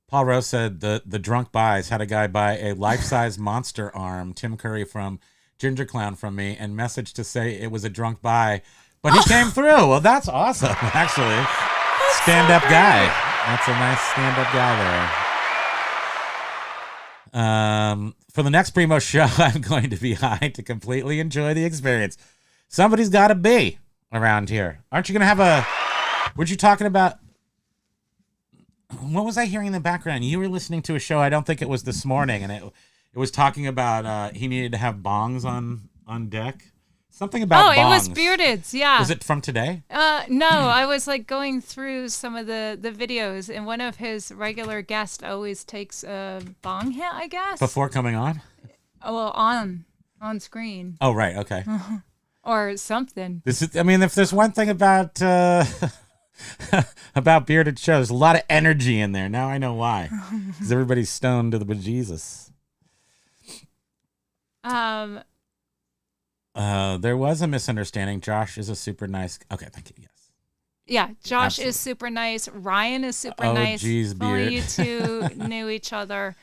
Paul Rose said the drunk buys had a guy buy a life-size monster arm, Tim Curry from Ginger Clown from me, and messaged to say it was a drunk buy, but he came through. Well, that's awesome, actually. Stand-up guy. That's a nice stand-up guy there. For the next Primo show, I'm going to be high to completely enjoy the experience. Somebody's got to be around here. Aren't you going to have Were you talking about? What was I hearing in the background? You were listening to a show. I don't think it was this morning, and it was talking about he needed to have bongs on deck. Something about bongs. It was Bearded's, yeah. Was it from today? No, I was like going through some of the videos, and one of his regular guests always takes a bong hit, I guess. Before coming on? Well, on screen. Oh, right, okay. Or something. If there's one thing about about Bearded shows, there's a lot of energy in there. Now I know why. Because everybody's stoned to the bejesus. There was a misunderstanding. Josh is a super nice. Okay, thank you. Yes. Yeah, Josh Absolutely. is super nice. Ryan is super Oh, nice. geez, If only Beard. you two knew each other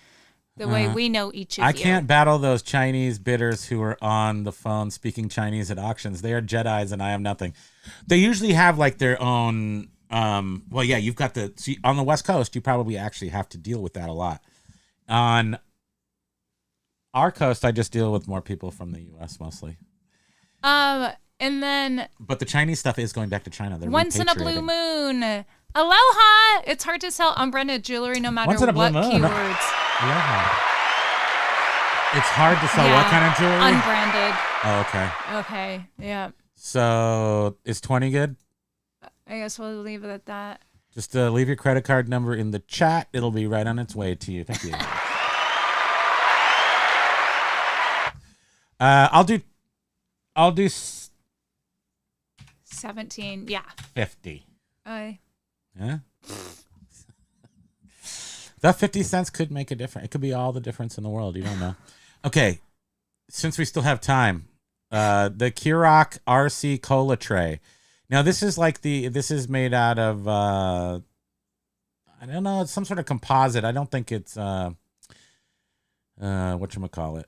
the way we know each of you. I can't battle those Chinese bidders who are on the phone speaking Chinese at auctions. They are Jedis, and I am nothing. They usually have like their own. Well, yeah, you've got on the West Coast. You probably actually have to deal with that a lot. On our coast, I just deal with more people from the U.S. mostly. And then But the Chinese stuff is going back to China. They're once in a blue repatriating. moon. Aloha! It's hard to sell unbranded jewelry no matter Once in a blue what moon. keywords. Aloha. It's hard to sell what kind of jewelry? Unbranded. Oh, okay. Okay, yeah. So is 20 good? I guess we'll leave it at that. Just leave your credit card number in the chat. It'll be right on its way to you. Thank you. I'll do 17, yeah. 50. I Yeah. That 50 cents could make a difference. It could be all the difference in the world. You don't know. Okay. Since we still have time, the Kirok RC Cola tray. Now this is made out of, I don't know. It's some sort of composite. I don't think it's, whatchamacallit.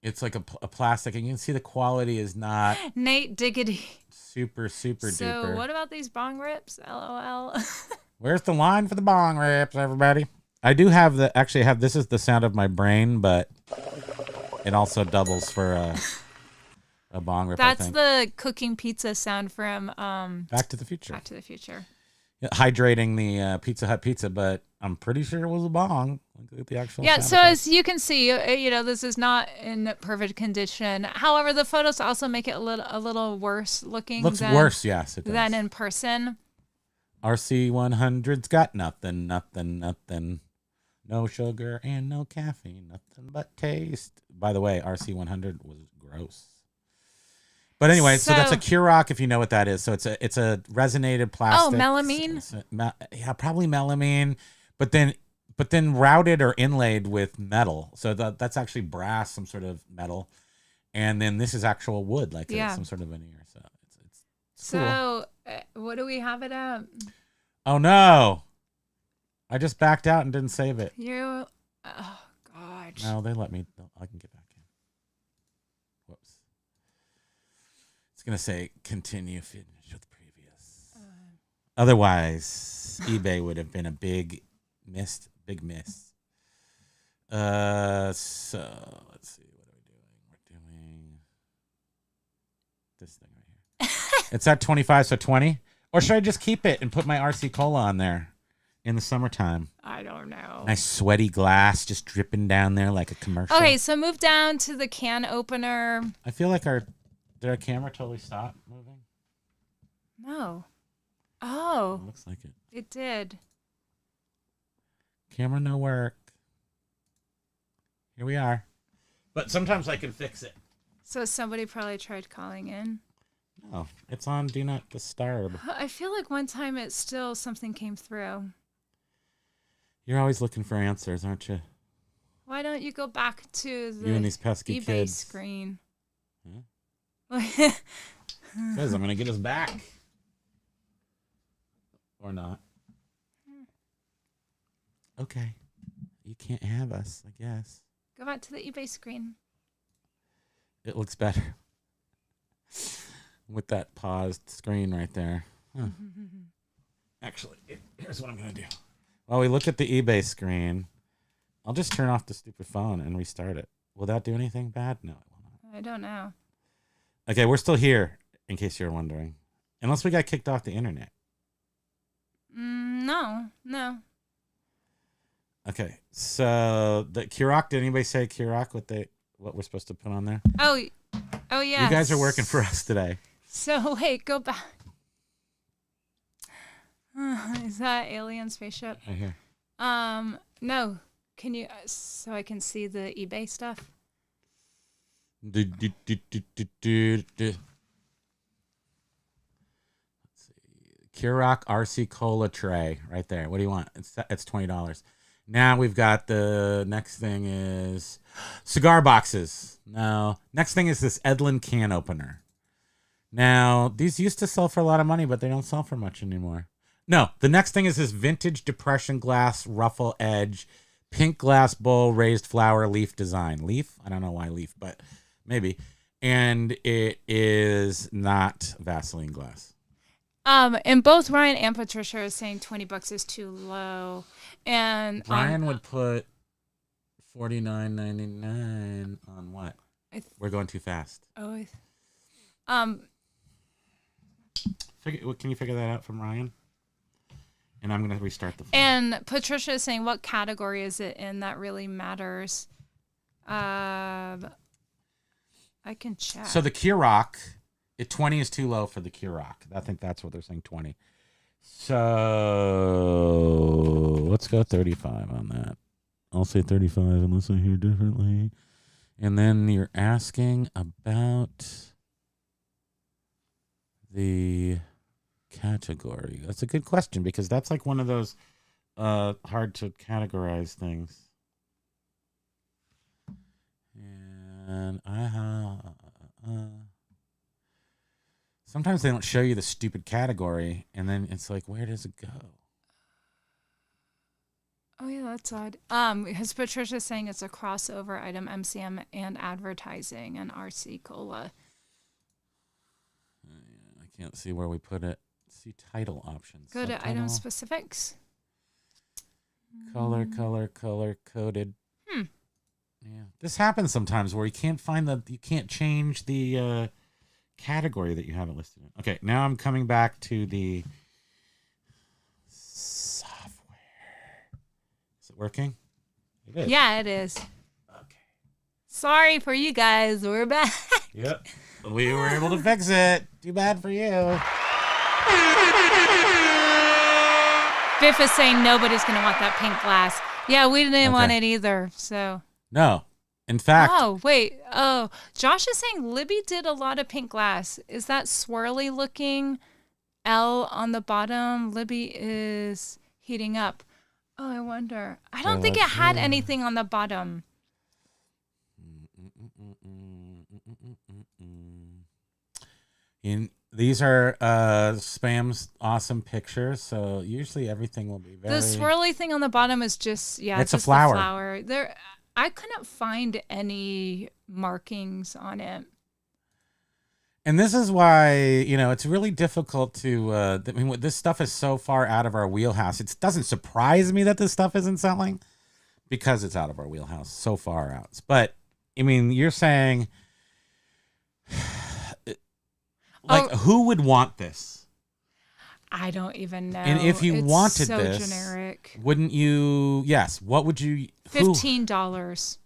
It's like a plastic, and you can see the quality is not Nate Diggity. super duper. So what about these bong rips? LOL. Where's the line for the bong rips, everybody? I do have this is the sound of my brain, but it also doubles for a bong rip. That's I think. the cooking pizza sound from Back to the Future. Back to the Future. Yeah, hydrating the Pizza Hut pizza, but I'm pretty sure it was a bong. Look at the actual Yeah, sound so effect. as you can see, this is not in perfect condition. However, the photos also make it a little worse looking. Looks worse, yes, it does. Than in person. RC100's got nothing. No sugar and no caffeine, nothing but taste. By the way, RC100 was gross. But anyway, so that's a Kirok, if you know what that is. So it's a resonated plastic. Oh, melamine? Yeah, probably melamine. But then routed or inlaid with metal. So that's actually brass, some sort of metal. And then this is actual wood, like some sort of veneer. So it's so cool. What do we have it at? Oh no! I just backed out and didn't save it. Oh God. No, they let me. I can get back in. Whoops. It's gonna say continue finish with previous. Otherwise, eBay would have been a big miss. So let's see. What are we doing? We're doing this thing right here. It's at 25, so 20. Or should I just keep it and put my RC Cola on there in the summertime? I don't know. Nice sweaty glass just dripping down there like a commercial. Okay, so move down to the can opener. I feel like did our camera totally stop moving? No. Oh. It looks like it. It did. Camera no work. Here we are. But sometimes I can fix it. So somebody probably tried calling in. No, it's on Do Not Disturb. I feel like one time something came through. You're always looking for answers, aren't you? Why don't you go back to the You and these pesky eBay kids. screen? Huh? Because I'm going to get us back. Or not. Okay. You can't have us, I guess. Go back to the eBay screen. It looks better. With that paused screen right there. Huh. Actually, here's what I'm going to do. While we look at the eBay screen, I'll just turn off the stupid phone and restart it. Will that do anything bad? No, it will not. I don't know. Okay, we're still here, in case you're wondering. Unless we got kicked off the internet. No. Okay, so the Kirok. Did anybody say Kirok? What we're supposed to put on there? Oh yeah. You guys are working for us today. So wait, go back. Is that alien spaceship? Right here. No. Can you so I can see the eBay stuff? Let's see. Kirok RC Cola tray right there. What do you want? It's $20. Now we've got the next thing is cigar boxes. No. Next thing is this Edlin can opener. Now, these used to sell for a lot of money, but they don't sell for much anymore. No, the next thing is this vintage depression glass ruffle edge pink glass bowl raised flower leaf design. Leaf? I don't know why leaf, but maybe. And it is not Vaseline glass. And both Ryan and Patricia are saying $20 is too low. And Ryan would put $49.99 on what? We're going too fast. Oh. Can you figure that out from Ryan? And I'm going to restart the phone. And Patricia is saying, what category is it in that really matters? I can check. So the Kirok, 20 is too low for the Kirok. I think that's what they're saying, 20. So let's go 35 on that. I'll say 35 unless I hear differently. And then you're asking about the category. That's a good question because that's like one of those hard to categorize things. And sometimes they don't show you the stupid category, and then it's like, where does it go? Oh yeah, that's odd. Because Patricia's saying it's a crossover item, MCM and advertising and RC Cola. I can't see where we put it. See title options. Go to item specifics. Color coded. Yeah, this happens sometimes where you can't change the category that you have it listed in. Okay, now I'm coming back to the software. Is it working? It is. Yeah, it is. Okay. Sorry for you guys. We're back. Yep. We were able to fix it. Too bad for you. Biff is saying nobody's going to want that pink glass. Yeah, we didn't want it either, so. No. In fact. Oh, wait. Oh, Josh is saying Libby did a lot of pink glass. Is that swirly looking L on the bottom? Libby is heating up. Oh, I wonder. I don't think it had anything on the bottom. These are Spam's awesome pictures, so usually everything will be very... The swirly thing on the bottom is just, it's just a flower. The flower. I couldn't find any markings on it. And this is why, it's really difficult to, this stuff is so far out of our wheelhouse. It doesn't surprise me that this stuff isn't selling because it's out of our wheelhouse, so far out. But, you're saying, who would want this? I don't even know. And if you wanted so this, generic. Wouldn't you? Yes. What would you? $15.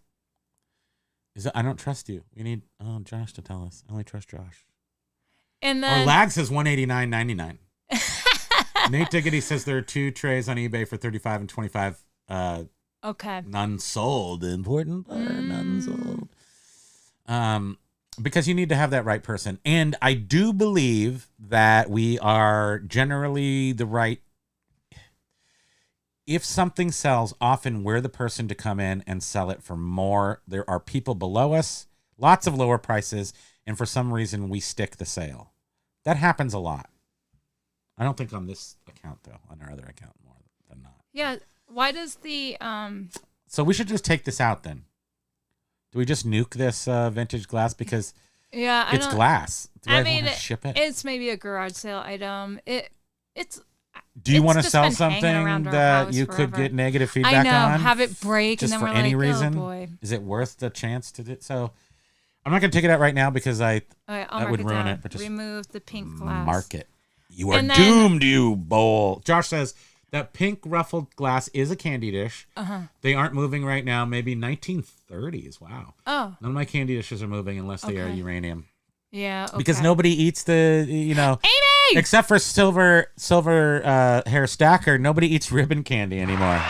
Is it? I don't trust you. We need Josh to tell us. I only trust Josh. And then Lag says $189.99. Nate Diggity says there are 2 trays on eBay for $35 and $25. Okay. None sold. Important part. None sold. Because you need to have that right person. And I do believe that we are generally the right. If something sells, often we're the person to come in and sell it for more. There are people below us, lots of lower prices, and for some reason we stick the sale. That happens a lot. I don't think on this account, though. On our other account, more than not. Yeah. Why does the So we should just take this out then. Do we just nuke this vintage glass because it's glass? Do I want to ship it? It's maybe a garage sale item. It's. Do you want to sell something that you could get negative feedback on? Have it break, just and then for we're any like, reason? Oh boy. Is it worth the chance to do so? I'm not going to take it out right now because that would ruin it. But just remove the pink glass. Mark it. You are doomed, you bowl. Josh says That pink ruffled glass is a candy dish. They aren't moving right now. Maybe 1930s. Wow. Oh. None of my candy dishes are moving unless they are uranium. Yeah. Okay. Because nobody eats the, Amy! except for silver hair stacker, nobody eats ribbon candy anymore. Am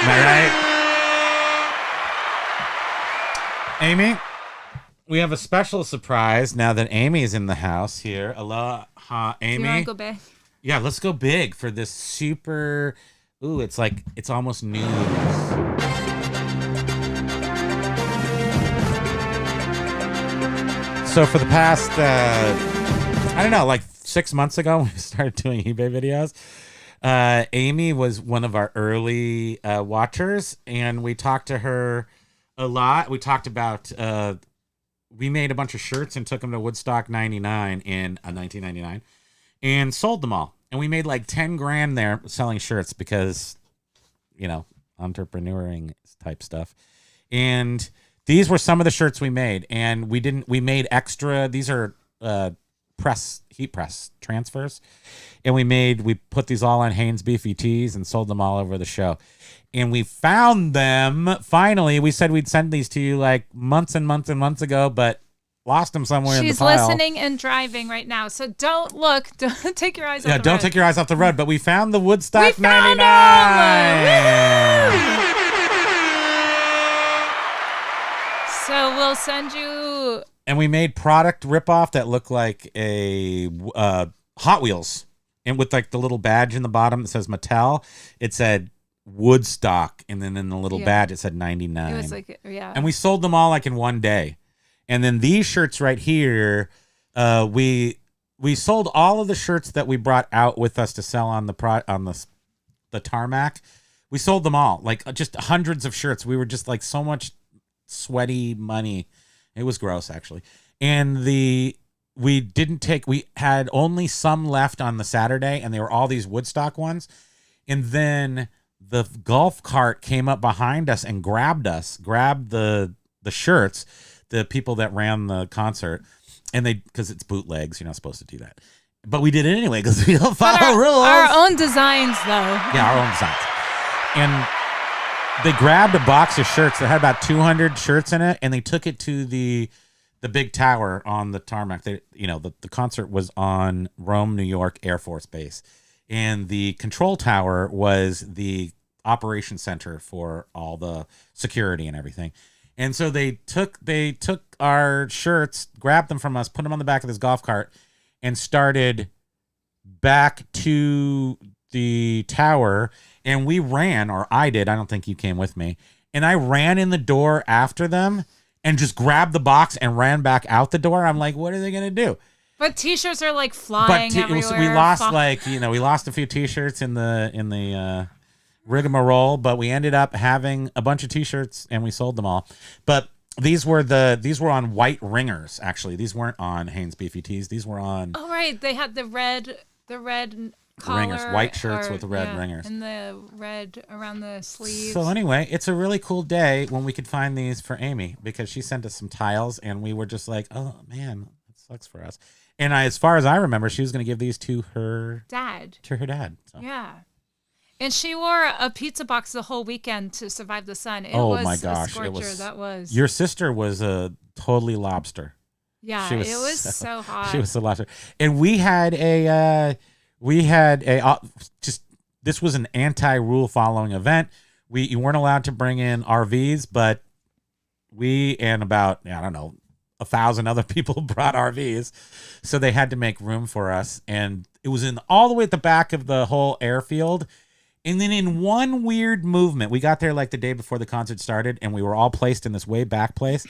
I right? Amy, we have a special surprise now that Amy's in the house here. Aloha, Amy. Do you want to go back? Yeah, let's go big for this super. Ooh, it's almost news. So for the past, I don't know, like 6 months ago when we started doing eBay videos, Amy was one of our early watchers, and we talked to her a lot. We talked about, we made a bunch of shirts and took them to Woodstock 99 in 1999 and sold them all. And we made like 10 grand there selling shirts because, entrepreneuring type stuff. And these were some of the shirts we made, and we made extra. These are heat press transfers, and we put these all on Hanes Beefy Tees and sold them all over the show. And we found them finally. We said we'd send these to you like months and months and months ago, but lost them somewhere in the pile. She's listening and driving right now, so don't look. Don't take your eyes off the road. Don't take your eyes off the road. But we found the Woodstock 99. So we'll send you. And we made product ripoff that looked like a Hot Wheels, and with like the little badge in the bottom that says Mattel. It said Woodstock, and then in the little badge it said 99. It was like, yeah. And we sold them all like in one day. And then these shirts right here, we sold all of the shirts that we brought out with us to sell on the tarmac. We sold them all, like just hundreds of shirts. We were just like so much sweaty money. It was gross actually. And we had only some left on the Saturday, and they were all these Woodstock ones. And then the golf cart came up behind us and grabbed the shirts. The people that ran the concert, and because it's bootlegs, you're not supposed to do that, but we did it anyway because we don't follow rules. Our own designs, though. Yeah, our own designs. And they grabbed a box of shirts that had about 200 shirts in it, and they took it to the big tower on the tarmac. The concert was on Rome, New York Air Force Base, and the control tower was the operation center for all the security and everything. And so they took our shirts, grabbed them from us, put them on the back of this golf cart, and started back to the tower. And we ran, or I did. I don't think you came with me. And I ran in the door after them and just grabbed the box and ran back out the door. I'm like, what are they going to do? But T-shirts are like flying everywhere. We lost we lost a few T-shirts in the rigmarole, but we ended up having a bunch of T-shirts and we sold them all. But these were on white ringers. Actually, these weren't on Hanes Beefy Tees. These were on. Oh right, they had the red collar, ringers, white shirts with red ringers, and the red around the sleeves. So anyway, it's a really cool day when we could find these for Amy, because she sent us some tiles and we were just like, oh man, that sucks for us. And as far as I remember, she was going to give these to her dad. So. Yeah. And she wore a pizza box the whole weekend to survive the sun. It oh was my gosh, a scorcher. it was. That was. Your sister was a totally lobster. Yeah, it was so hot. She was a lobster. And we had this was an anti-rule following event. You weren't allowed to bring in RVs, but we and about 1,000 other people brought RVs, so they had to make room for us. And it was all the way at the back of the whole airfield. And then in one weird movement, we got there like the day before the concert started, and we were all placed in this way back place.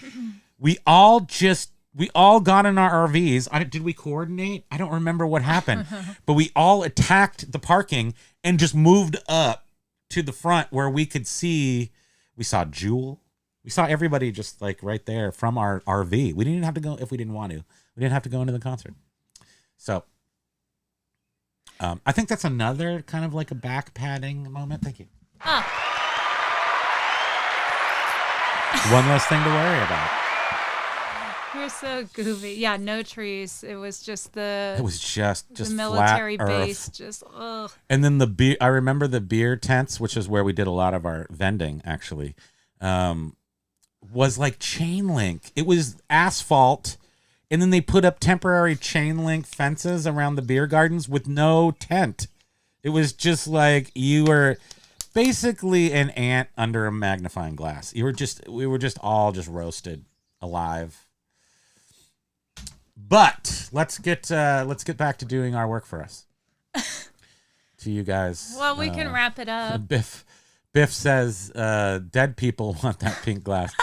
We all got in our RVs. Did we coordinate? I don't remember what happened, but we all attacked the parking and just moved up to the front where we could see. We saw Jewel. We saw everybody just like right there from our RV. We didn't even have to go if we didn't want to. We didn't have to go into the concert. So I think that's another kind of like a back padding moment. Thank you. One less thing to worry about. You're so goofy. Yeah, no trees. It was just the just military flat base. earth. Just ugh. And then the beer. I remember the beer tents, which is where we did a lot of our vending. Actually, was like chain link. It was asphalt, and then they put up temporary chain link fences around the beer gardens with no tent. It was just like you were basically an ant under a magnifying glass. We were just all roasted alive. But let's get back to doing our work for us. To you guys. Well, we can wrap it up. Biff says dead people want that pink glass.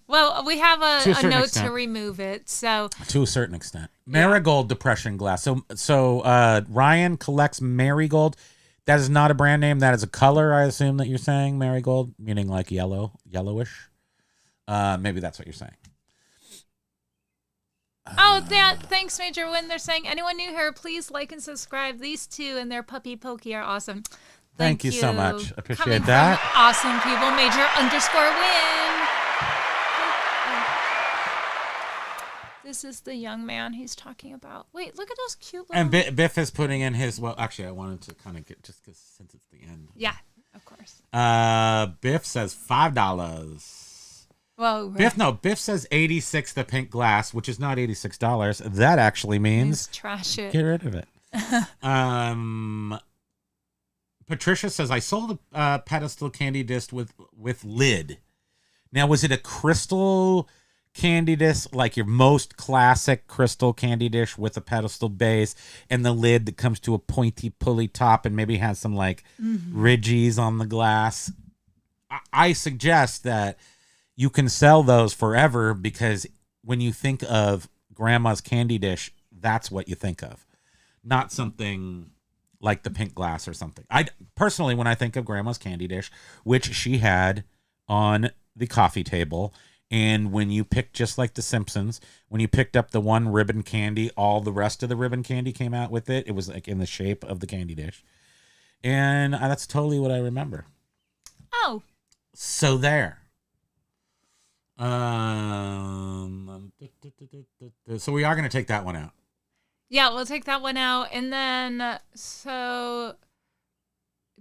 Well, we have a note extent. to remove it. So to a certain extent, marigold depression glass. So Ryan collects marigold. That is not a brand name. That is a color. I assume that you're saying marigold, meaning like yellowish. Maybe that's what you're saying. Thanks, Major Win. They're saying, anyone new here, please like and subscribe. These two and their puppy Pokey are awesome. Thank you so much. Appreciate Coming that. From awesome people, Major_Win. This is the young man he's talking about. Wait, look at those cute little... And Biff is putting in his... Well, actually, I wanted to kind of get... Just because since it's the end. Yeah, of course. Biff says $5. Whoa. Right. Biff says 86 the pink glass, which is not $86. That actually means... Trash it. Get rid of it. Patricia says, I sold a pedestal candy disc with lid. Now, was it a crystal... candy dish, like your most classic crystal candy dish with a pedestal base and the lid that comes to a pointy pulley top and maybe has some like ridges on the glass? I suggest that you can sell those forever, because when you think of grandma's candy dish, that's what you think of, not something like the pink glass or something. I personally, when I think of grandma's candy dish, which she had on the coffee table, and when you picked, just like The Simpsons, when you picked up the one ribbon candy, all the rest of the ribbon candy came out with it. It was like in the shape of the candy dish. And that's totally what I remember. Oh. So there. So we are going to take that one out. Yeah, we'll take that one out. And then, so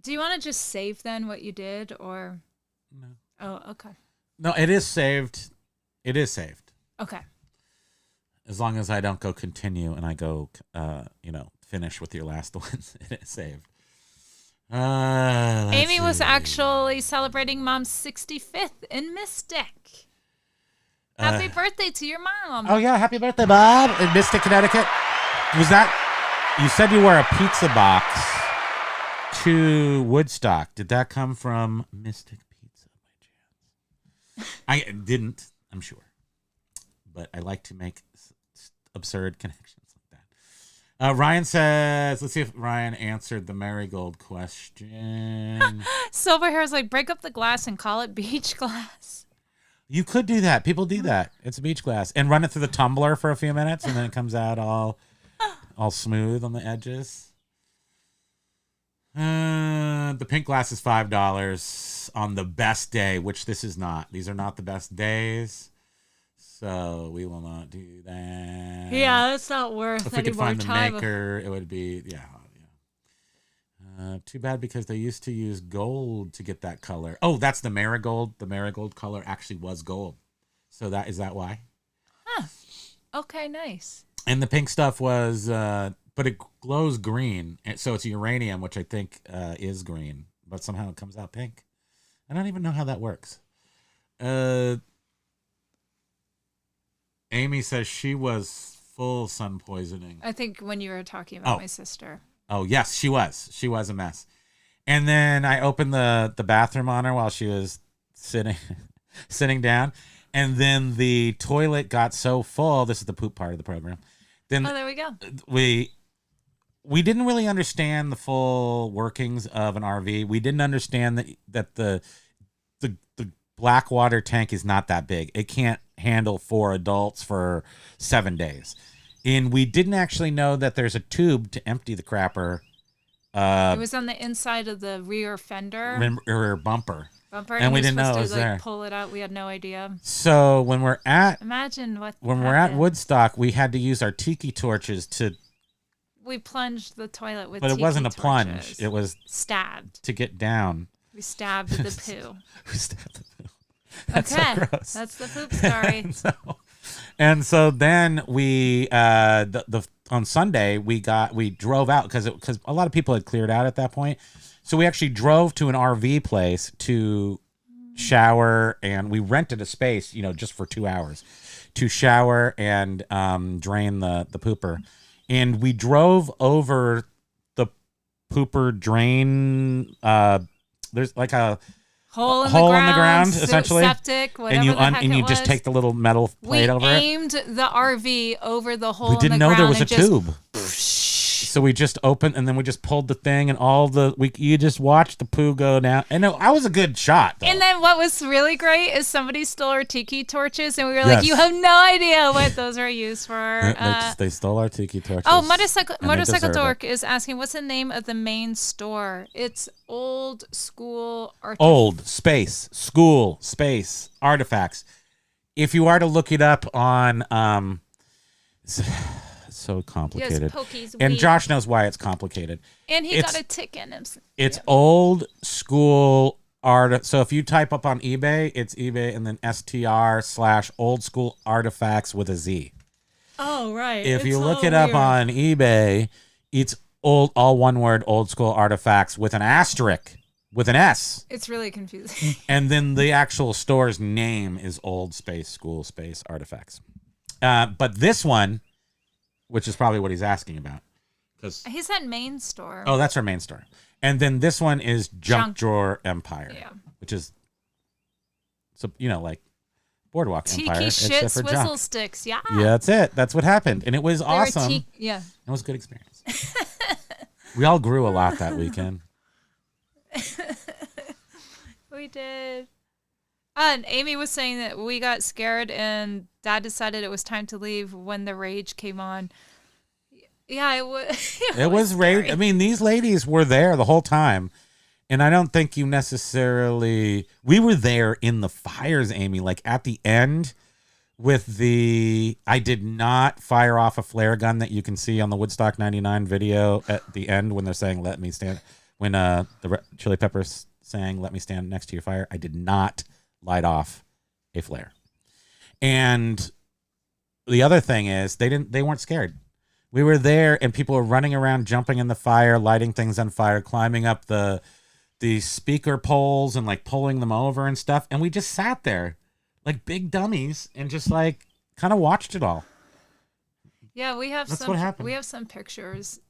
do you want to just save then what you did, or? No. Oh, okay. No, it is saved. It is saved. Okay. As long as I don't go continue and I go, finish with your last ones, it is saved. Amy was actually celebrating Mom's 65th in Mystic. Happy birthday to your mom. Oh, yeah. Happy birthday, Bob. In Mystic, Connecticut. Was that, you said you were a pizza box to Woodstock. Did that come from Mystic Pizza by chance? I didn't, I'm sure. But I like to make absurd connections like that. Ryan says, let's see if Ryan answered the marigold question. Silver Hair's like, break up the glass and call it beach glass. You could do that. People do that. It's a beach glass. And run it through the tumbler for a few minutes, and then it comes out all smooth on the edges. The pink glass is $5 on the best day, which this is not. These are not the best days. So we will not do that. Yeah, it's not worth if any we could more find the time. maker, it would be, yeah. Too bad, because they used to use gold to get that color. Oh, that's the marigold. The marigold color actually was gold. So is that why? Huh. Okay, nice. And the pink stuff was, but it glows green. So it's uranium, which I think is green, but somehow it comes out pink. I don't even know how that works. Amy says she was full sun poisoning. I think when you were talking about my sister. Oh, yes, she was. She was a mess. And then I opened the bathroom on her while she was sitting down. And then the toilet got so full. This is the poop part of the program. Then there we go. We didn't really understand the full workings of an RV. We didn't understand that the Blackwater tank is not that big. It can't handle 4 adults for 7 days. And we didn't actually know that there's a tube to empty the crapper It was on the inside of the rear fender. Rear bumper. And we didn't know it was to, there. Pull it out. We had no idea. So when we're at we're at Woodstock, we had to use our tiki torches to. We plunged the toilet with. But it wasn't a torches. plunge. It was stabbed to get down. We stabbed the poo. We stabbed the poo. That's okay, so gross. that's the poop story. and so then we on Sunday we drove out because a lot of people had cleared out at that point. So we actually drove to an RV place to shower, and we rented a space, just for 2 hours to shower and drain the pooper. And we drove over the pooper drain. There's like a hole in the ground, essentially. Septic, whatever and you just take the little metal plate over it. We aimed the RV over the hole. We didn't in the know there ground was a tube. So we just opened, and then we just pulled the thing, and you just watched the poo go down. And I was a good shot, though. And then what was really great is somebody stole our tiki torches, and we were like, "You have no idea what those are used for." They stole our tiki torches. Oh, motorcycle dork is asking, "What's the name of the main store?" It's Old School Space Artifacts. If you are to look it up on so complicated. Yes, and Josh knows why it's complicated. And he got a tick in him. It's Old School Art. So if you type up on eBay, it's eBay and then STR/Old School Artifacts with a Z. Oh, right. If you look it up on eBay, it's all one word, Old School Artifacts with an asterisk, with an S. It's really confusing. And then the actual store's name is Old School Space Artifacts. But this one, which is probably what he's asking about. He said main store. Oh, that's our main store. And then this one is Junk Drawer Empire, which is, like Boardwalk Empire. Tiki shit swizzle sticks, yeah. Yeah, that's it. That's what happened. And it was awesome. It was a good experience. We all grew a lot that weekend. We did. And Amy was saying that we got scared and Dad decided it was time to leave when the rage came on. Yeah, it was. It was rage. I mean, these ladies were there the whole time. And I don't think you necessarily... We were there in the fires, Amy, like at the end with I did not fire off a flare gun that you can see on the Woodstock 99 video at the end when they're saying, let me stand... When the Chili Peppers sang, let me stand next to your fire. I did not light off a flare. And the other thing is they weren't scared. We were there and people were running around, jumping in the fire, lighting things on fire, climbing up the speaker poles and like pulling them over and stuff. And we just sat there like big dummies and just like kind of watched it all. Yeah, we have That's what happened. We have some pictures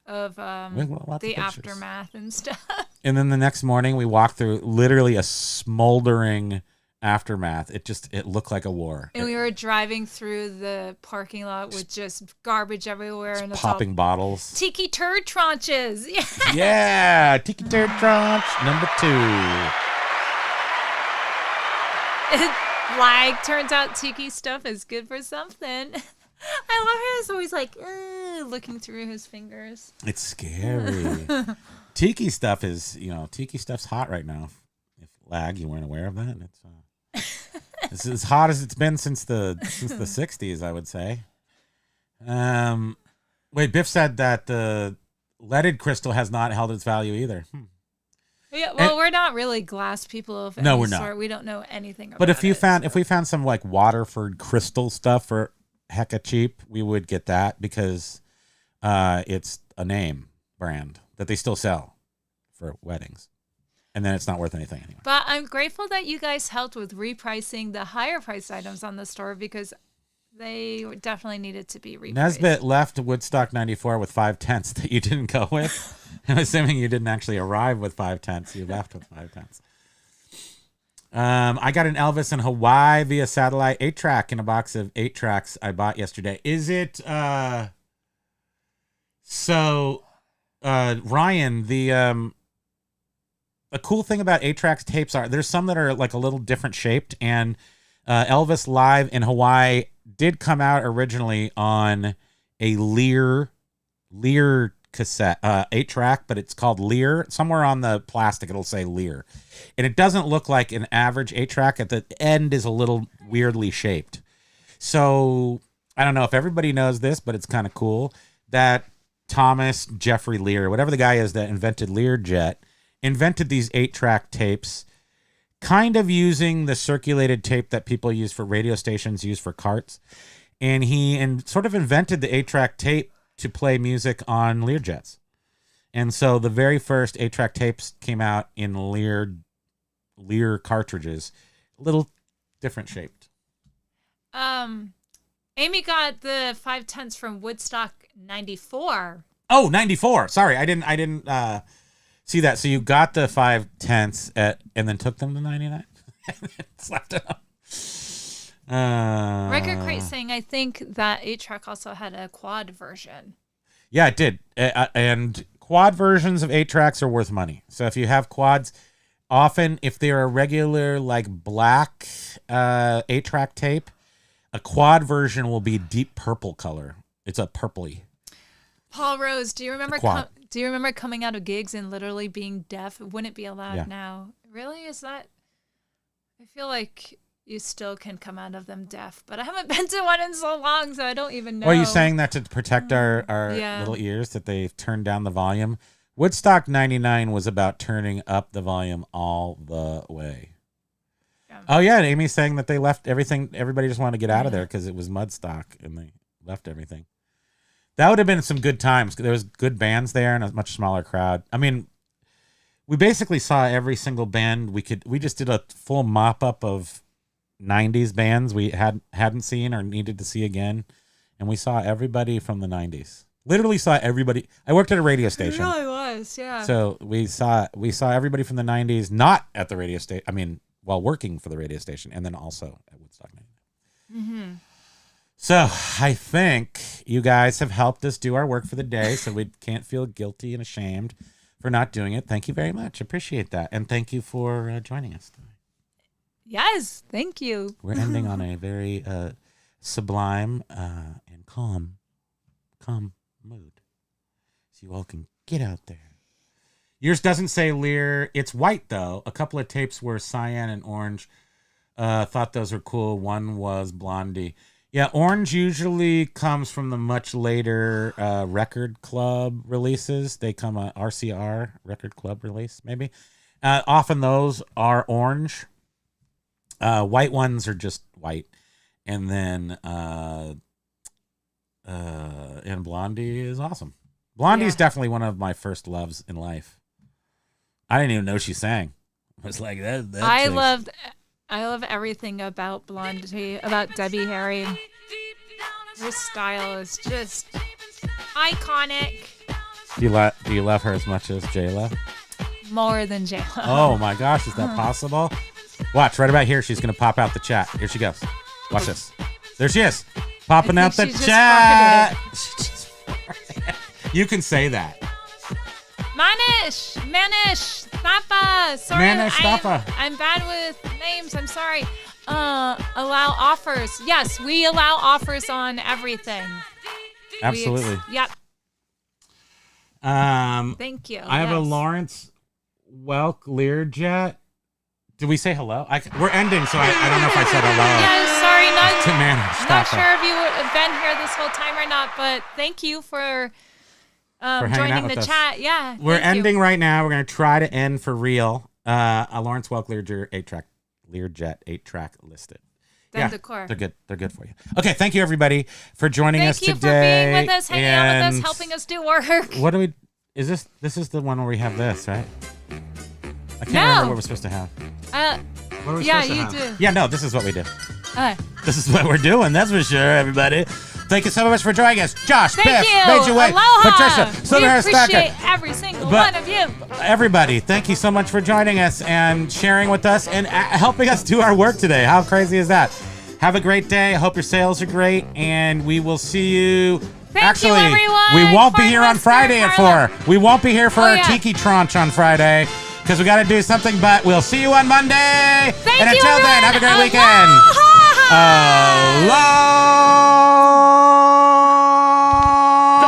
of the aftermath and stuff. And then the next morning we walked through literally a smoldering aftermath. It looked like a war. And we were driving through the parking lot with just garbage everywhere and popping bottles. Tiki turd tranches. Yeah. Yeah, tiki turd tranche number 2. Like, turns out tiki stuff is good for something. I love how he's always like looking through his fingers. It's scary. Tiki stuff is, tiki stuff's hot right now. If lag, you weren't aware of that. It's as hot as it's been since the 60s, I would say. Wait, Biff said that the leaded crystal has not held its value either. Yeah, well, we're not really glass people of any we're sort. not. We don't know anything about it. But if we found some like Waterford crystal stuff for hecka cheap, we would get that because it's a name brand that they still sell for weddings. And then it's not worth anything anyway. But I'm grateful that you guys helped with repricing the higher priced items on the store because they definitely needed to be repriced. Nesbitt left Woodstock 94 with 5 tents that you didn't go with. I'm assuming you didn't actually arrive with 5 tents. You left with 5 tents. I got an Elvis in Hawaii via satellite 8-track in a box of 8 tracks I bought yesterday. Is it Ryan, the cool thing about 8-tracks tapes are there's some that are like a little different shaped, and Elvis Live in Hawaii did come out originally on a Lear cassette, 8-track, but it's called Lear. Somewhere on the plastic, it'll say Lear. And it doesn't look like an average 8-track. At the end is a little weirdly shaped. So I don't know if everybody knows this, but it's kind of cool that Thomas Jeffrey Lear, whatever the guy is that invented Learjet, invented these 8-track tapes, kind of using the circulated tape that people use for radio stations, use for carts. And he sort of invented the 8-track tape to play music on Learjets. And so the very first 8-track tapes came out in Lear cartridges, a little different shaped. Amy got the 5/10 from Woodstock 94. Oh, 94. Sorry, I didn't see that. So you got the 5/10 and then took them to 99 and slapped it up. Record Crate saying, I think that 8-track also had a quad version. Yeah, it did. And quad versions of 8-tracks are worth money. So if you have quads, often if they're a regular like black 8-track tape, a quad version will be deep purple color. It's a purpley. Paul Rose, do you remember coming out of gigs and literally being deaf? Wouldn't it be allowed now? Really? Is that? I feel like you still can come out of them deaf, but I haven't been to one in so long, so I don't even know. Are you saying that to protect our little ears, that they've turned down the volume? Woodstock 99 was about turning up the volume all the way. Oh, yeah, and Amy's saying that they left everything. Everybody just wanted to get out of there because it was Mudstock, and they left everything. That would have been some good times. There was good bands there and a much smaller crowd. I mean, we basically saw every single band we could. We just did a full mop-up of 90s bands we hadn't seen or needed to see again, and we saw everybody from the 90s. Literally saw everybody. I worked at a radio station. It really was, yeah. So we saw everybody from the 90s, not at the radio station. I mean, while working for the radio station, and then also at Woodstock 99. Mm-hmm. So I think you guys have helped us do our work for the day, so we can't feel guilty and ashamed for not doing it. Thank you very much. Appreciate that. And thank you for joining us today. Yes, thank you. We're ending on a very sublime and calm mood. So you all can get out there. Yours doesn't say Lear. It's white, though. A couple of tapes were cyan and orange. Thought those were cool. One was Blondie. Yeah, orange usually comes from the much later Record Club releases. They come a RCR, Record Club release, maybe. Often those are orange. White ones are just white. And then and Blondie is awesome. Blondie is definitely one of my first loves in life. I didn't even know she sang. I was like, that I love everything about Blondie, about Debbie Harry. Her style is just iconic. Do you love her as much as J-Lo? More than J-Lo. Oh my gosh, is that possible? Watch, right about here, she's going to pop out the chat. Here she goes. Watch this. There she is. Popping out the chat. You can say that. Manish, Thapa. Sorry, Manish, Thapa. I'm bad with names. I'm sorry. Allow offers. Yes, we allow offers on everything. Absolutely. Yep. Thank you. I have a Lawrence Welk Learjet. Did we say hello? We're ending, so I don't know if I said hello. Yeah, sorry. Not sure if you have been here this whole time or not, but thank you for joining the chat. Yeah. We're ending right now. We're going to try to end for real. A Lawrence Welk Learjet 8-track listed. Decor. They're good. They're good for you. Okay, thank you everybody for joining us today. Thank you for being with us, hanging out with us, helping us do work. What do we? Is this is the one where we have this, right? I can't remember what we're supposed to have. What are we supposed to have? do. Yeah, no, this is what we do. This is what we're doing. That's for sure, everybody. Thank you so much for joining us. Josh, Biff, Major Way, Patricia, Silverhair Stacker. We appreciate every single one of you. Everybody, thank you so much for joining us and sharing with us and helping us do our work today. How crazy is that? Have a great day. I hope your sales are great, and we will see you. Thank you, everyone. We won't be here on Friday at 4. We won't be here for our Tiki Tranche on Friday because we got to do something, but we'll see you on Monday. Thank and you, until then, have a great weekend. Aloha. Aloha.